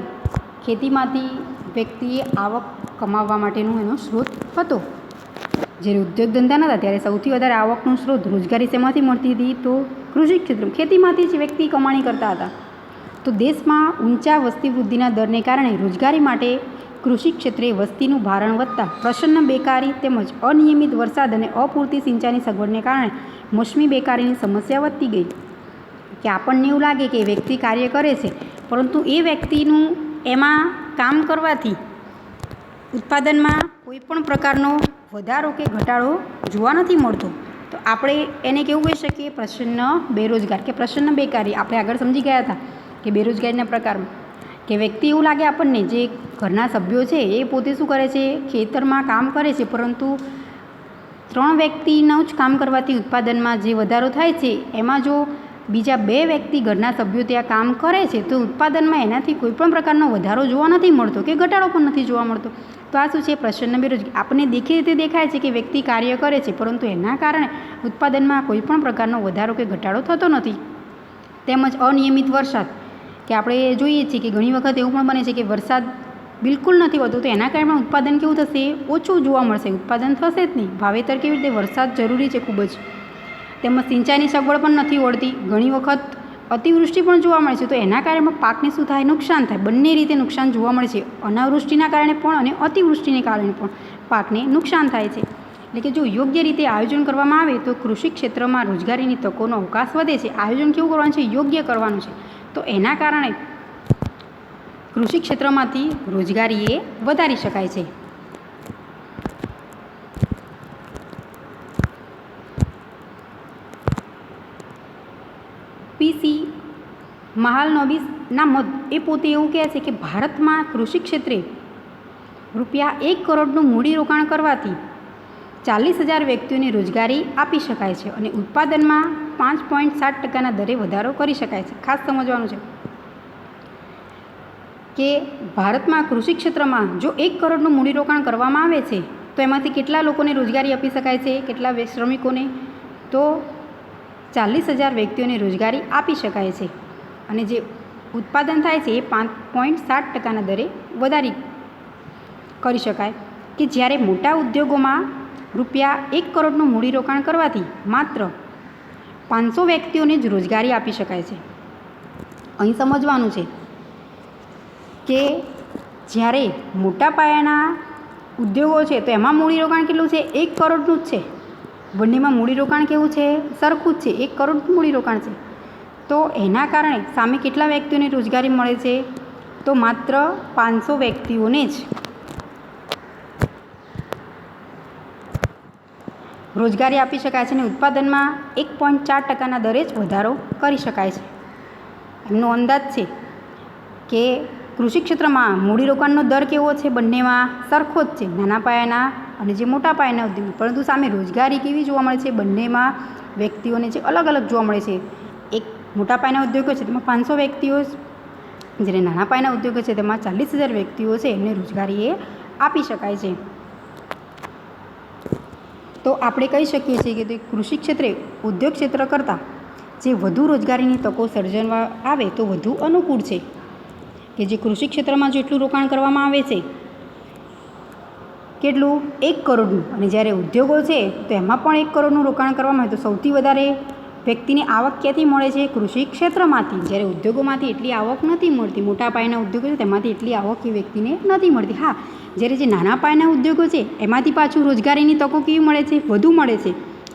ખેતીમાંથી વ્યક્તિએ આવક કમાવવા માટેનો એનો સ્ત્રોત હતો. જ્યારે ઉદ્યોગ ધંધા નહોતા ત્યારે સૌથી વધારે આવકનો સ્ત્રોત રોજગારી શેમાંથી મળતી હતી? તો કૃષિ ક્ષેત્ર, ખેતીમાંથી જ વ્યક્તિ કમાણી કરતા હતા. તો દેશમાં ઊંચા વસ્તી વૃદ્ધિના દરને કારણે રોજગારી માટે કૃષિ ક્ષેત્રે વસ્તીનું ભારણ વધતા પ્રસન્ન બેકારી તેમજ અનિયમિત વરસાદ અને અપૂરતી સિંચાઈની સગવડને કારણે મોસમી બેકારીની સમસ્યા વધતી ગઈ. કે આપણને એવું લાગે કે વ્યક્તિ કાર્ય કરે છે, પરંતુ એ વ્યક્તિનું એમાં કામ કરવાથી ઉત્પાદનમાં કોઈ પણ પ્રકારનો વધારો કે ઘટાડો જોવા નથી મળતો. તો આપણે એને કેવું કહી શકીએ? પ્રસન્ન બેરોજગાર કે પ્રસન્ન બેકારી. આપણે આગળ સમજી ગયા હતા કે બેરોજગારીના પ્રકારમાં કે વ્યક્તિ એવું લાગે આપણને, જે ઘરના સભ્યો છે એ પોતે શું કરે છે? ખેતરમાં કામ કરે છે, પરંતુ 3 વ્યક્તિનું જ કામ કરવાથી ઉત્પાદનમાં જે વધારો થાય છે એમાં જો બીજા 2 વ્યક્તિ ઘરના સભ્યો ત્યાં કામ કરે છે તો ઉત્પાદનમાં એનાથી કોઈ પણ પ્રકારનો વધારો જોવા નથી મળતો કે ઘટાડો પણ નથી જોવા મળતો. તો આ શું છે? પ્રસન્ન બેરોજગારી. આપણને દેખી રીતે દેખાય છે કે વ્યક્તિ કાર્ય કરે છે, પરંતુ એના કારણે ઉત્પાદનમાં કોઈ પણ પ્રકારનો વધારો કે ઘટાડો થતો નથી. તેમજ અનિયમિત વરસાદ, કે આપણે જોઈએ છીએ કે ઘણી વખત એવું પણ બને છે કે વરસાદ બિલકુલ નથી હોતો, તો એના કારણે ઉત્પાદન કેવું થશે? ઓછું જોવા મળશે, ઉત્પાદન થશે જ નહીં. વાવેતર કેવી રીતે? વરસાદ જરૂરી છે ખૂબ જ. તેમજ સિંચાઈની સગવડ પણ નથી હોતી. ઘણી વખત અતિવૃષ્ટિ પણ જોવા મળે છે, તો એના કારણે પાકને શું થાય? નુકસાન થાય. બંને રીતે નુકસાન જોવા મળે છે. અનાવૃષ્ટિના કારણે પણ અને અતિવૃષ્ટિને કારણે પણ પાકને નુકસાન થાય છે. એટલે કે જો યોગ્ય રીતે આયોજન કરવામાં આવે તો કૃષિ ક્ષેત્રમાં રોજગારીની તકોનો અવકાશ વધે છે. આયોજન કેવું કરવાનું છે? યોગ્ય કરવાનું છે. તો એના કારણે કૃષિ ક્ષેત્રમાંથી રોજગારી એ વધારી શકાય છે. પીસી મહાલનોબિસના મત એ પોતે એવું કહે છે કે ભારતમાં કૃષિ ક્ષેત્રે ₹1 કરોડનું મૂડીરોકાણ કરવાથી 40,000 વ્યક્તિઓને રોજગારી આપી શકાય છે અને ઉત્પાદનમાં 5.7% દરે વધારો કરી શકાય છે. ખાસ સમજવાનું છે કે ભારતમાં કૃષિ ક્ષેત્રમાં જો 1 કરોડનું મૂડીરોકાણ કરવામાં આવે છે તો એમાંથી કેટલા લોકોને રોજગારી આપી શકાય છે? કેટલા શ્રમિકોને? તો 40,000 વ્યક્તિઓને રોજગારી આપી શકાય છે અને જે ઉત્પાદન થાય છે એ 5.7% દરે વધારી કરી શકાય. કે જ્યારે મોટા ઉદ્યોગોમાં ₹1 કરોડનું મૂડીરોકાણ કરવાથી માત્ર 500 વ્યક્તિઓને જ રોજગારી આપી શકાય છે. અહીં સમજવાનું છે કે જ્યારે મોટા પાયાના ઉદ્યોગો છે તો એમાં મૂડીરોકાણ કેટલું છે? 1 કરોડનું જ છે. બંનેમાં મૂડીરોકાણ કેવું છે? સરખું જ છે. 1 કરોડનું મૂડીરોકાણ છે. તો એના કારણે સામે કેટલા વ્યક્તિઓને રોજગારી મળે છે? તો માત્ર 500 વ્યક્તિઓને જ રોજગારી આપી શકાય છે અને ઉત્પાદનમાં 1.4%ના દરે જ વધારો કરી શકાય છે. એમનો અંદાજ છે કે કૃષિ ક્ષેત્રમાં મૂડીરોકાણનો દર કેવો છે? બંનેમાં સરખો જ છે, નાના પાયાના અને જે મોટા પાયાના ઉદ્યોગો. પરંતુ સામે રોજગારી કેવી જોવા મળે છે? બંનેમાં વ્યક્તિઓને જે અલગ અલગ જોવા મળે છે. એક મોટા પાયાના ઉદ્યોગો છે તેમાં 500 વ્યક્તિઓ, જ્યારે નાના પાયાના ઉદ્યોગો છે તેમાં 40,000 વ્યક્તિઓ છે એમને રોજગારી એ આપી શકાય છે. તો આપણે કહી શકીએ છીએ કે કૃષિ ક્ષેત્રે ઉદ્યોગ ક્ષેત્ર કરતાં જે વધુ રોજગારીની તકો સર્જવા આવે તો વધુ અનુકૂળ છે. કે જે કૃષિ ક્ષેત્રમાં જેટલું રોકાણ કરવામાં આવે છે કેટલું? 1 કરોડનું, અને જ્યારે ઉદ્યોગો છે તો એમાં પણ 1 કરોડનું રોકાણ કરવામાં આવે તો સૌથી વધારે વ્યક્તિને આવક ક્યાંથી મળે છે? કૃષિ ક્ષેત્રમાંથી. જ્યારે ઉદ્યોગોમાંથી એટલી આવક નથી મળતી, મોટા પાયાના ઉદ્યોગો છે તેમાંથી એટલી આવક એ વ્યક્તિને નથી મળતી. હા, જ્યારે જે નાના પાયાના ઉદ્યોગો છે એમાંથી પાછું રોજગારીની તકો કેવી મળે છે? વધુ મળે છે.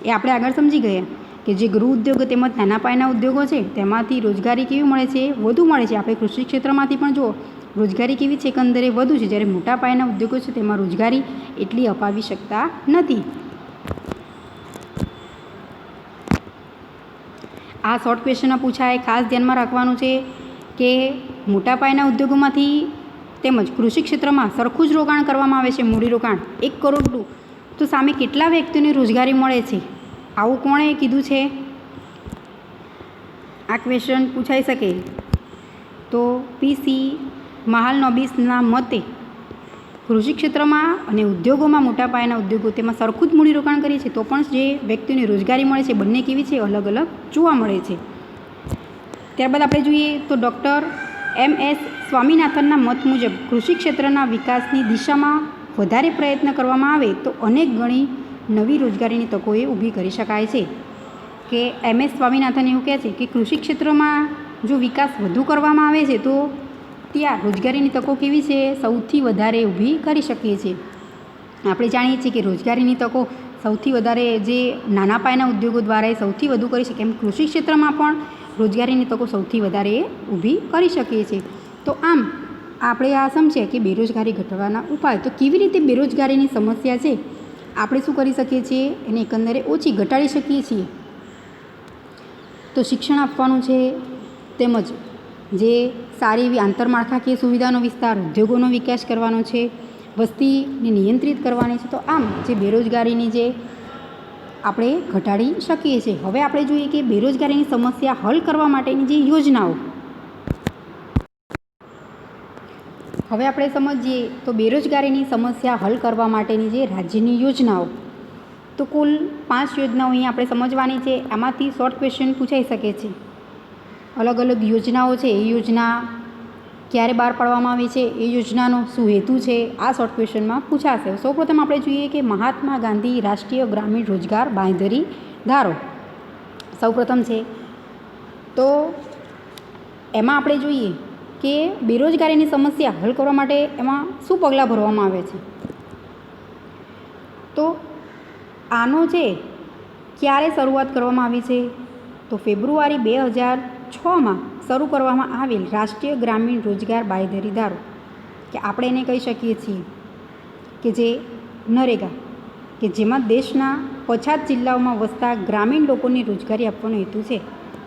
એ આપણે આગળ સમજી ગયા કે જે ગૃહ ઉદ્યોગો તેમજ નાના પાયાના ઉદ્યોગો છે તેમાંથી રોજગારી કેવી મળે છે? વધુ મળે છે. આપણે કૃષિ ક્ષેત્રમાંથી પણ જુઓ રોજગારી કેવી છે? એકંદરે વધુ છે. જ્યારે મોટા પાયાના ઉદ્યોગો છે તેમાં રોજગારી એટલી અપાવી શકતા નથી. આ શોર્ટ ક્વેશ્ચનમાં પૂછાય, ખાસ ધ્યાનમાં રાખવાનું છે કે મોટા પાયાના ઉદ્યોગોમાંથી તેમજ કૃષિ ક્ષેત્રમાં સરખું જ રોકાણ કરવામાં આવે છે, મૂડીરોકાણ 1 કરોડનું, તો સામે કેટલા વ્યક્તિઓને રોજગારી મળે છે? આવું કોણે કીધું છે? આ ક્વેશ્ચન પૂછાઈ શકે. તો પીસી મહાલનોબિસના મતે કૃષિ ક્ષેત્રમાં અને ઉદ્યોગોમાં મોટા પાયાના ઉદ્યોગો તેમાં સરખું જ મૂડીરોકાણ કરીએ છીએ તો પણ જે વ્યક્તિઓને રોજગારી મળે છે બંને કેવી છે? અલગ અલગ જોવા મળે છે. ત્યારબાદ આપણે જોઈએ તો ડૉક્ટર MS સ્વામીનાથનના મત મુજબ કૃષિ ક્ષેત્રના વિકાસની દિશામાં વધારે પ્રયત્ન કરવામાં આવે તો અનેક ગણી નવી રોજગારીની તકોએ ઊભી કરી શકાય છે. કે MS સ્વામીનાથન એવું કહે છે કે કૃષિ ક્ષેત્રમાં જો વિકાસ વધુ કરવામાં આવે છે તો ત્યાં રોજગારીની તકો કેવી છે, સૌથી વધારે ઊભી કરી શકીએ છીએ. આપણે જાણીએ છીએ કે રોજગારીની તકો સૌથી વધારે જે નાના પાયાના ઉદ્યોગો દ્વારા સૌથી વધુ કરી શકે, એમ કૃષિ ક્ષેત્રમાં પણ રોજગારીની તકો સૌથી વધારે ઊભી કરી શકીએ છીએ. તો આમ આપણે આ સમજીએ કે બેરોજગારી ઘટાડવાના ઉપાય. તો કેવી રીતે બેરોજગારીની સમસ્યા છે આપણે શું કરી શકીએ છીએ, એને એકંદરે ઓછી ઘટાડી શકીએ છીએ. તો શિક્ષણ આપવાનું છે, તેમજ જે સારી એવી આંતરમાળખાકીય સુવિધાનો વિસ્તાર, ઉદ્યોગોનો વિકાસ કરવાનો છે, વસ્તીને નિયંત્રિત કરવાની છે. તો આમ જે બેરોજગારીની જે આપણે ઘટાડી શકીએ છીએ. હવે આપણે જોઈએ કે બેરોજગારીની સમસ્યા હલ કરવા માટેની જે યોજનાઓ. હવે આપણે સમજીએ તો બેરોજગારીની સમસ્યા હલ કરવા માટેની જે રાજ્યની યોજનાઓ. તો કુલ 5 યોજનાઓ અહીં આપણે સમજવાની છે. આમાંથી શોર્ટ ક્વેશ્ચન પૂછાઈ શકે છે. અલગ અલગ યોજનાઓ છે, એ યોજના ક્યારે બહાર પાડવામાં આવી છે, એ યોજનાનો શું હેતુ છે, આ શોર્ટ ક્વેશ્ચનમાં પૂછાશે. સૌપ્રથમ આપણે જોઈએ કે મહાત્મા ગાંધી રાષ્ટ્રીય ગ્રામીણ રોજગાર બાંહેધરી ધારો સૌપ્રથમ છે. તો એમાં આપણે જોઈએ કે બેરોજગારીની સમસ્યા હલ કરવા માટે એમાં શું પગલાં ભરવામાં આવે છે. તો આનો છે ક્યારે શરૂઆત કરવામાં આવી છે, તો ફેબ્રુઆરી 2006માં શરૂ કરવામાં આવેલ રાષ્ટ્રીય ગ્રામીણ રોજગાર બાંહેધરી ધારો, કે આપણે એને કહી શકીએ છીએ કે જે નરેગા, કે જેમાં દેશના 50 જિલ્લાઓમાં વસતા ગ્રામીણ લોકોને રોજગારી આપવાનો હેતુ છે.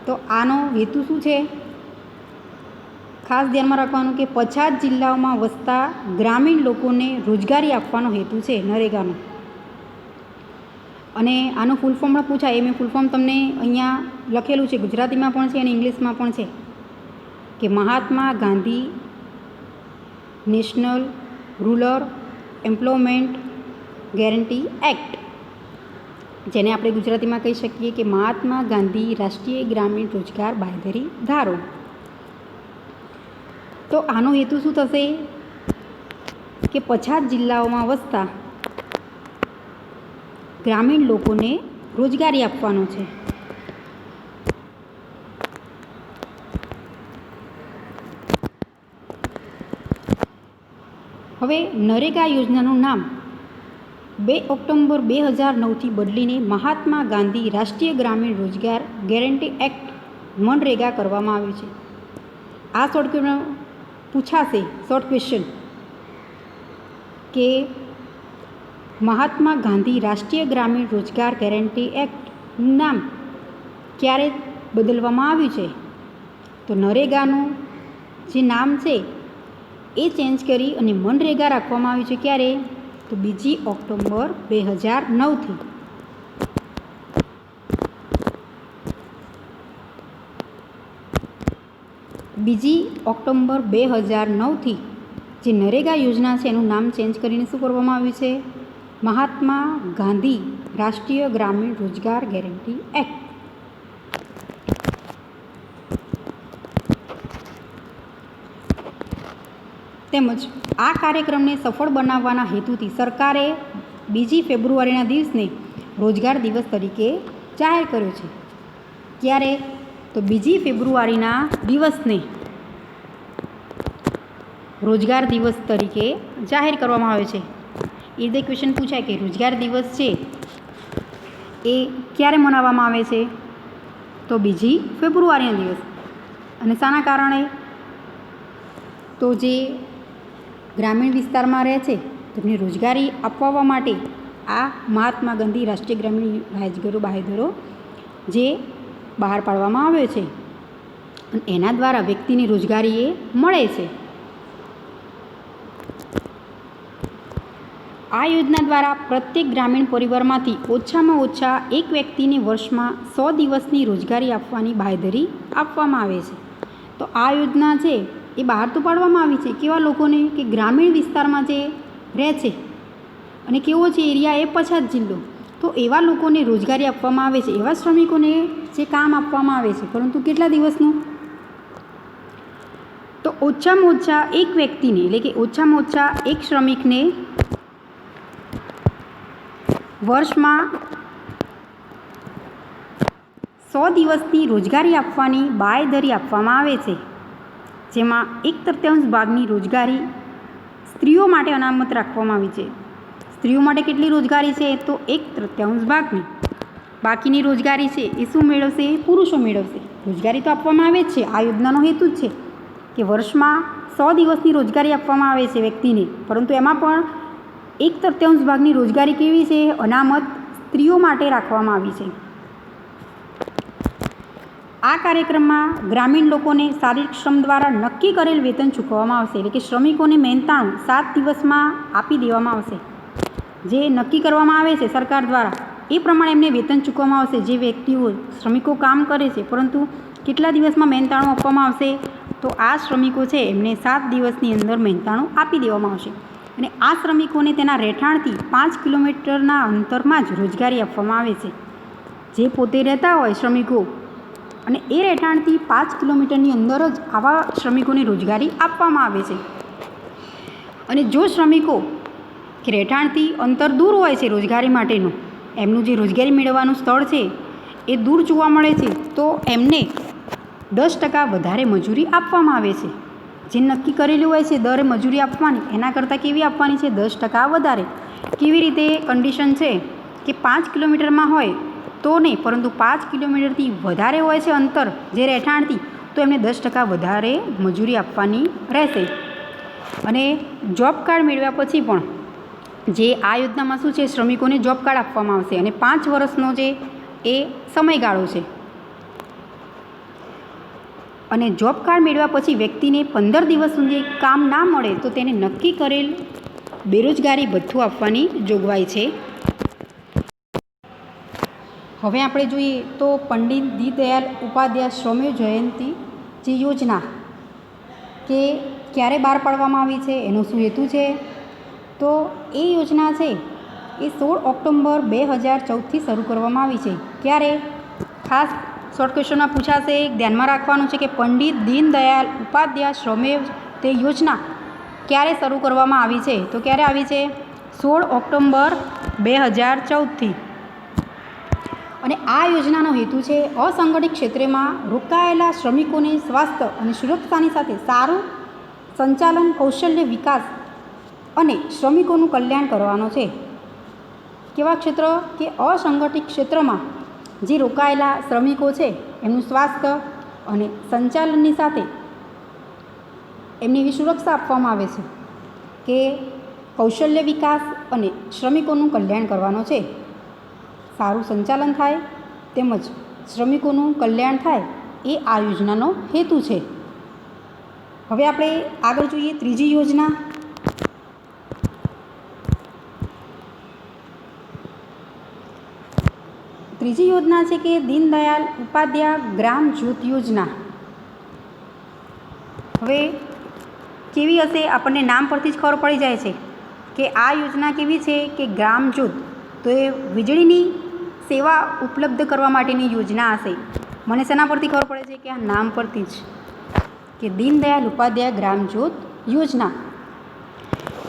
તો આનો હેતુ શું છે, ખાસ ધ્યાનમાં રાખવાનું કે 50 જિલ્લાઓમાં વસતા ગ્રામીણ લોકોને રોજગારી આપવાનો હેતુ છે નરેગાનો. અને આનું ફૂલ ફોર્મ પણ પૂછાય, એ મેં ફૂલ ફોર્મ તમને અહીંયા લખેલું છે, ગુજરાતીમાં પણ છે અને ઇંગ્લિશમાં પણ છે, કે Mahatma Gandhi National Rural Employment Guarantee Act, જેને આપણે ગુજરાતીમાં કહી શકીએ કે મહાત્મા ગાંધી રાષ્ટ્રીય ગ્રામીણ રોજગાર બાંહેધરી ધારો. તો આનો હેતુ શું થશે કે 50 જિલ્લાઓમાં વસતા ગ્રામીણ લોકોને રોજગારી આપવાનો છે. હવે નરેગા યોજનાનું નામ 2 ઓક્ટોબર 2009થી બદલીને મહાત્મા ગાંધી રાષ્ટ્રીય ગ્રામીણ રોજગાર ગેરંટી એક્ટ મનરેગા કરવામાં આવ્યું છે. આ શોર્ટ પૂછાશે શોર્ટ ક્વેશ્ચન કે મહાત્મા ગાંધી રાષ્ટ્રીય ગ્રામીણ રોજગાર ગેરંટી એક્ટનું નામ ક્યારે બદલવામાં આવ્યું છે, તો નરેગાનું જે નામ છે એ ચેન્જ કરી અને મનરેગા રાખવામાં આવ્યું છે. ક્યારે, તો 2 ઓક્ટોબર 2009થી. બીજી ઓક્ટોબર 2009થી જે નરેગા યોજના છે એનું નામ ચેન્જ કરીને શું કરવામાં આવ્યું છે, મહાત્મા ગાંધી રાષ્ટ્રીય ગ્રામીણ રોજગાર ગેરંટી એક્ટ. તેમજ આ કાર્યક્રમને સફળ બનાવવાના હેતુથી સરકારે 2 ફેબ્રુઆરીના દિવસને રોજગાર દિવસ તરીકે જાહેર કર્યો છે. ક્યારે, તો 2 ફેબ્રુઆરીના દિવસને રોજગાર દિવસ તરીકે જાહેર કરવામાં આવે છે. એ રીતે ક્વેશ્ચન પૂછાય કે રોજગાર દિવસ છે એ ક્યારે મનાવવામાં આવે છે, તો 2 ફેબ્રુઆરીના દિવસ. અને શાના કારણે, તો જે ગ્રામીણ વિસ્તારમાં રહે છે તેમને રોજગારી અપાવવા માટે આ મહાત્મા ગાંધી રાષ્ટ્રીય ગ્રામીણ રોજગાર બાંહેધરો જે બહાર પાડવામાં આવ્યો છે અને એના દ્વારા વ્યક્તિની રોજગારી એ મળે છે. આ યોજના દ્વારા પ્રત્યેક ગ્રામીણ પરિવારમાંથી ઓછામાં ઓછા એક વ્યક્તિને વર્ષમાં 100 દિવસની રોજગારી આપવાની બાંહેધરી આપવામાં આવે છે. તો આ યોજના છે એ બહાર તો પાડવામાં આવી છે કેવા લોકોને, કે ગ્રામીણ વિસ્તારમાં જે રહે છે અને કેવો છે એરિયા એ 50 જિલ્લો, તો એવા લોકોને રોજગારી આપવામાં આવે છે, એવા શ્રમિકોને જે કામ આપવામાં આવે છે, પરંતુ કેટલા દિવસનું, તો ઓછામાં ઓછા એક વ્યક્તિને એટલે કે ઓછામાં ઓછા એક શ્રમિકને વર્ષમાં 100 દિવસની રોજગારી આપવાની બાંયધરી આપવામાં આવે છે, જેમાં 1/3 ભાગની રોજગારી સ્ત્રીઓ માટે અનામત રાખવામાં આવી છે. સ્ત્રીઓ માટે કેટલી રોજગારી છે? તો 1/3 ભાગની. બાકીની રોજગારી છે એ શું મેળવશે? પુરુષો મેળવશે. રોજગારી તો આપવામાં આવે જ છે. આ યોજનાનો હેતુ જ છે કે વર્ષમાં 100 દિવસની રોજગારી આપવામાં આવે છે વ્યક્તિને, પરંતુ એમાં પણ 1/3 ભાગની રોજગારી કેવી છે? અનામત સ્ત્રીઓ માટે રાખવામાં આવી છે. આ કાર્યક્રમમાં ગ્રામીણ લોકોને શારીરિક શ્રમ દ્વારા નક્કી કરેલ વેતન ચૂકવવામાં આવશે, એટલે કે શ્રમિકોને મહેનતાણું 7 દિવસમાં આપી દેવામાં આવશે. જે નક્કી કરવામાં આવે છે સરકાર દ્વારા એ પ્રમાણે એમને વેતન ચૂકવવામાં આવશે. જે વ્યક્તિઓ શ્રમિકો કામ કરે છે પરંતુ કેટલા દિવસમાં મહેનતાણું આપવામાં આવશે? તો આ શ્રમિકો છે એમને 7 દિવસની અંદર મહેનતાણું આપી દેવામાં આવશે. અને આ શ્રમિકોને તેના રહેઠાણથી 5 કિલોમીટરના અંતરમાં જ રોજગારી આપવામાં આવે છે. જે પોતે રહેતા હોય શ્રમિકો અને એ રહેઠાણથી 5 કિલોમીટરની અંદર જ આવા શ્રમિકોને રોજગારી આપવામાં આવે છે. અને જો શ્રમિકો કે રહેઠાણથી અંતર દૂર હોય છે રોજગારી માટેનું, એમનું જે રોજગારી મેળવવાનું સ્થળ છે એ દૂર જોવા મળે છે, તો એમને 10% વધારે મજૂરી આપવામાં આવે છે. જે નક્કી કરેલું હોય છે દર મજૂરી આપવાની, એના કરતાં કેવી આપવાની છે? 10% વધારે. કેવી રીતે કન્ડિશન છે કે 5 કિલોમીટરમાં હોય તો નહીં, પરંતુ 5 કિલોમીટરથી વધારે હોય છે અંતર જે રહેઠાણથી, તો એમને 10% વધારે મજૂરી આપવાની રહેશે. અને જોબ કાર્ડ મેળવ્યા પછી પણ જે આ યોજનામાં શું છે? શ્રમિકોને જોબ કાર્ડ આપવામાં આવશે અને 5 વર્ષનો જે એ સમયગાળો છે. અને જોબ કાર્ડ મેળવ્યા પછી વ્યક્તિને 15 દિવસ સુધી કામ ના મળે તો તેને નક્કી કરેલ બેરોજગારી ભથ્થું આપવાની જોગવાઈ છે. હવે આપણે જોઈએ તો પંડિત દીનદયાળ ઉપાધ્યાય શ્રમેવ જયંતિ જે યોજના કે ક્યારે બહાર પાડવામાં આવી છે, એનો શું હેતુ છે? તો એ યોજના છે એ 16 ઓક્ટોબર 2014થી શરૂ કરવામાં આવી છે. ક્યારે? ખાસ શોર્ટ ક્વેશ્ચનમાં પૂછાશે, ધ્યાનમાં રાખવાનું છે કે પંડિત દીનદયાળ ઉપાધ્યાય શ્રમેવ તે યોજના ક્યારે શરૂ કરવામાં આવી છે? તો ક્યારે આવી છે? 16 ઓક્ટોબર 2014થી. અને આ યોજનાનો હેતુ છે અસંગઠિત ક્ષેત્રમાં રોકાયેલા શ્રમિકોને સ્વાસ્થ્ય અને સુરક્ષાની સાથે સારું સંચાલન, કૌશલ્ય વિકાસ અને શ્રમિકોનું કલ્યાણ કરવાનો છે. કેવા ક્ષેત્ર? કે અસંગઠિત ક્ષેત્રમાં જે રોકાયેલા શ્રમિકો છે એમનું સ્વાસ્થ્ય અને સંચાલનની સાથે એમને એવી સુરક્ષા આપવામાં આવે છે કે કૌશલ્ય વિકાસ અને શ્રમિકોનું કલ્યાણ કરવાનો છે. સારું સંચાલન થાય તેમજ શ્રમિકોનું કલ્યાણ થાય એ આ યોજનાનો હેતુ છે. હવે આપણે આગળ જોઈએ ત્રીજી યોજના. ત્રીજી યોજના છે કે દીનદયાળ ઉપાધ્યાય ગ્રામ જ્યોત યોજના. હવે કેવી હશે? આપણને નામ પરથી જ ખબર પડી જાય છે કે આ યોજના કેવી છે કે ગ્રામ જ્યોત, તો એ વીજળીની સેવા ઉપલબ્ધ કરવા માટેની યોજના હશે. મને શેના પરથી ખબર પડે છે? કે આ નામ પરથી જ, કે દીનદયાળ ઉપાધ્યાય ગ્રામ જ્યોત યોજના.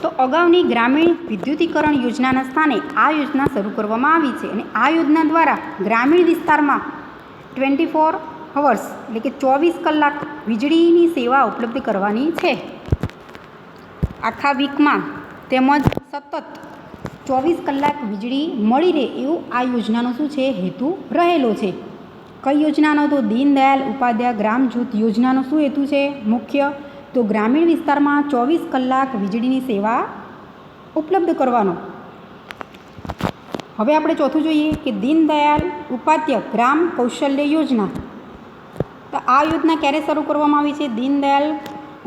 તો અગાઉની ગ્રામીણ વિદ્યુતીકરણ યોજનાના સ્થાને આ યોજના શરૂ કરવામાં આવી છે. અને આ યોજના દ્વારા ગ્રામીણ વિસ્તારમાં 24 અવર્સ એટલે કે 24 કલાક વીજળીની સેવા ઉપલબ્ધ કરવાની છે. આખા વીકમાં તેમજ સતત 24 કલાક વીજળી મળી રહે એવું આ યોજનાનો શું છે? હેતુ રહેલો છે. કઈ યોજનાનો? તો દીનદયાળ ઉપાધ્યાય ગ્રામ જ્યોત યોજનાનો શું હેતુ છે? મુખ્ય તો ગ્રામીણ વિસ્તારમાં 24 કલાક વીજળીની સેવા ઉપલબ્ધ કરવાનો. હવે આપણે ચોથું જોઈએ કે દીનદયાળ ઉપાધ્યાય ગ્રામ કૌશલ્ય યોજના. તો આ યોજના ક્યારે શરૂ કરવામાં આવી છે? દીનદયાળ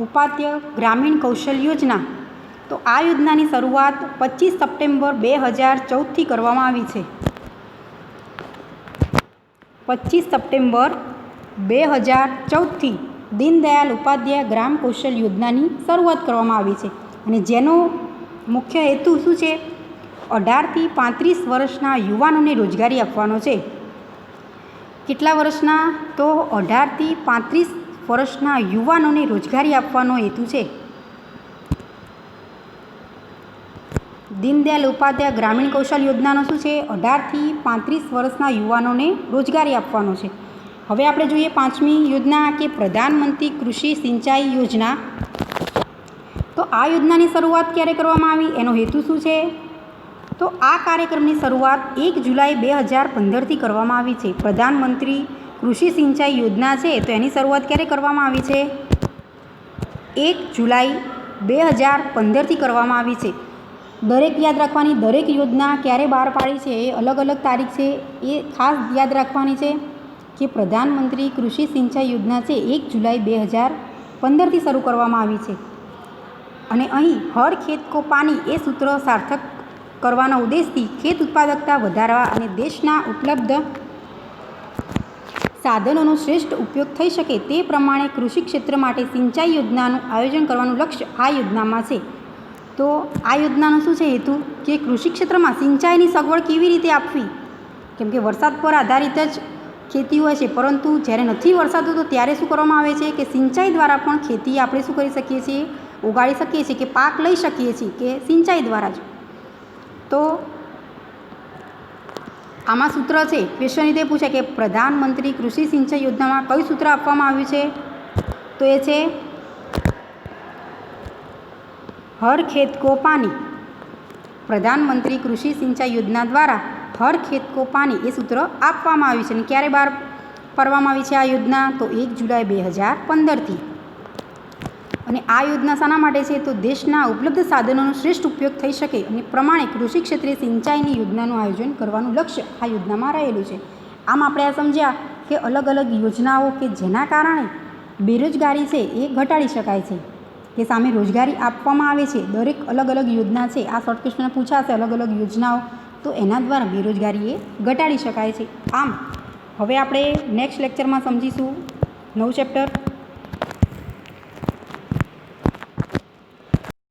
ઉપાધ્યાય ગ્રામીણ કૌશલ્ય યોજના. તો આ યોજનાની શરૂઆત 25 સપ્ટેમ્બર 2014થી કરવામાં આવી છે. 25 સપ્ટેમ્બર 2014થી દીનદયાળ ઉપાધ્યાય ગ્રામ કૌશલ્ય યોજનાની શરૂઆત કરવામાં આવી છે. અને જેનો મુખ્ય હેતુ શું છે? 18થી 35 વર્ષના યુવાનોને રોજગારી આપવાનો છે. કેટલા વર્ષના? તો 18થી 35 વર્ષના યુવાનોને રોજગારી આપવાનો હેતુ છે. દીનદયાલ ઉપાધ્યાય ગ્રામીણ કૌશલ યોજનાનો શું છે? 18 થી 35 વર્ષના યુવાનોને રોજગારી આપવાનો છે. હવે આપણે જોઈએ 5મી યોજના કે પ્રધાનમંત્રી કૃષિ સિંચાઈ યોજના. તો આ યોજનાની શરૂઆત ક્યારે કરવામાં આવી? એનો હેતુ શું છે? તો આ કાર્યક્રમની શરૂઆત 1 જુલાઈ 2015થી કરવામાં આવી છે. પ્રધાનમંત્રી કૃષિ સિંચાઈ યોજના છે તો એની શરૂઆત ક્યારે કરવામાં આવી છે? 1 જુલાઈ 2015થી કરવામાં આવી છે. દરેક યાદ રાખવાની, દરેક યોજના ક્યારે બહાર પાડી છે એ અલગ અલગ તારીખ છે એ ખાસ યાદ રાખવાની છે કે પ્રધાનમંત્રી કૃષિ સિંચાઈ યોજના છે 1 જુલાઈ 2015થી શરૂ કરવામાં આવી છે. અને અહીં હર ખેત કો પાણી એ સૂત્ર સાર્થક કરવાના ઉદ્દેશથી ખેત ઉત્પાદકતા વધારવા અને દેશના ઉપલબ્ધ સાધનોનો શ્રેષ્ઠ ઉપયોગ થઈ શકે તે પ્રમાણે કૃષિ ક્ષેત્ર માટે સિંચાઈ યોજનાનું આયોજન કરવાનું લક્ષ્ય આ યોજનામાં છે. તો આ યોજનાનો શું છે હેતુ? કે કૃષિ ક્ષેત્રમાં સિંચાઈની સગવડ કેવી રીતે આપવી? કેમ કે વરસાદ પર આધારિત જ ખેતી હોય છે, પરંતુ જ્યારે નથી વરસાદ હોતો ત્યારે શું કરવામાં આવે છે કે સિંચાઈ દ્વારા પણ ખેતી આપણે શું કરી શકીએ છીએ? ઉગાડી શકીએ છીએ કે પાક લઈ શકીએ છીએ કે સિંચાઈ દ્વારા જ. તો આમાં સૂત્ર છે, ક્વેશ્ચન રીતે પૂછે કે પ્રધાનમંત્રી કૃષિ સિંચાઈ યોજનામાં કયું સૂત્ર આપવામાં આવ્યું છે? તો એ છે હર ખેત કો પાણી. પ્રધાનમંત્રી કૃષિ સિંચાઈ યોજના દ્વારા હર ખેત કો પાણી એ સૂત્ર આપવામાં આવ્યું છે. અને ક્યારે બહાર પાડવામાં આવી છે આ યોજના? તો 1 જુલાઈ 2015થી. અને આ યોજના શાના માટે છે? તો દેશના ઉપલબ્ધ સાધનોનો શ્રેષ્ઠ ઉપયોગ થઈ શકે અને પ્રમાણે કૃષિ ક્ષેત્રે સિંચાઈની યોજનાનું આયોજન કરવાનું લક્ષ્ય આ યોજનામાં રહેલું છે. આમ આપણે આ સમજ્યા કે અલગ અલગ યોજનાઓ કે જેના કારણે બેરોજગારી છે એ ઘટાડી શકાય છે, કે સામે રોજગારી આપવામાં આવે છે. દરેક અલગ અલગ યોજના છે, આ શોર્ટ ક્વેશ્ચન પૂછાશે અલગ અલગ યોજનાઓ, તો એના દ્વારા બેરોજગારી એ ઘટાડી શકાય છે. આમ હવે આપણે નેક્સ્ટ લેક્ચરમાં સમજીશું નવું ચેપ્ટર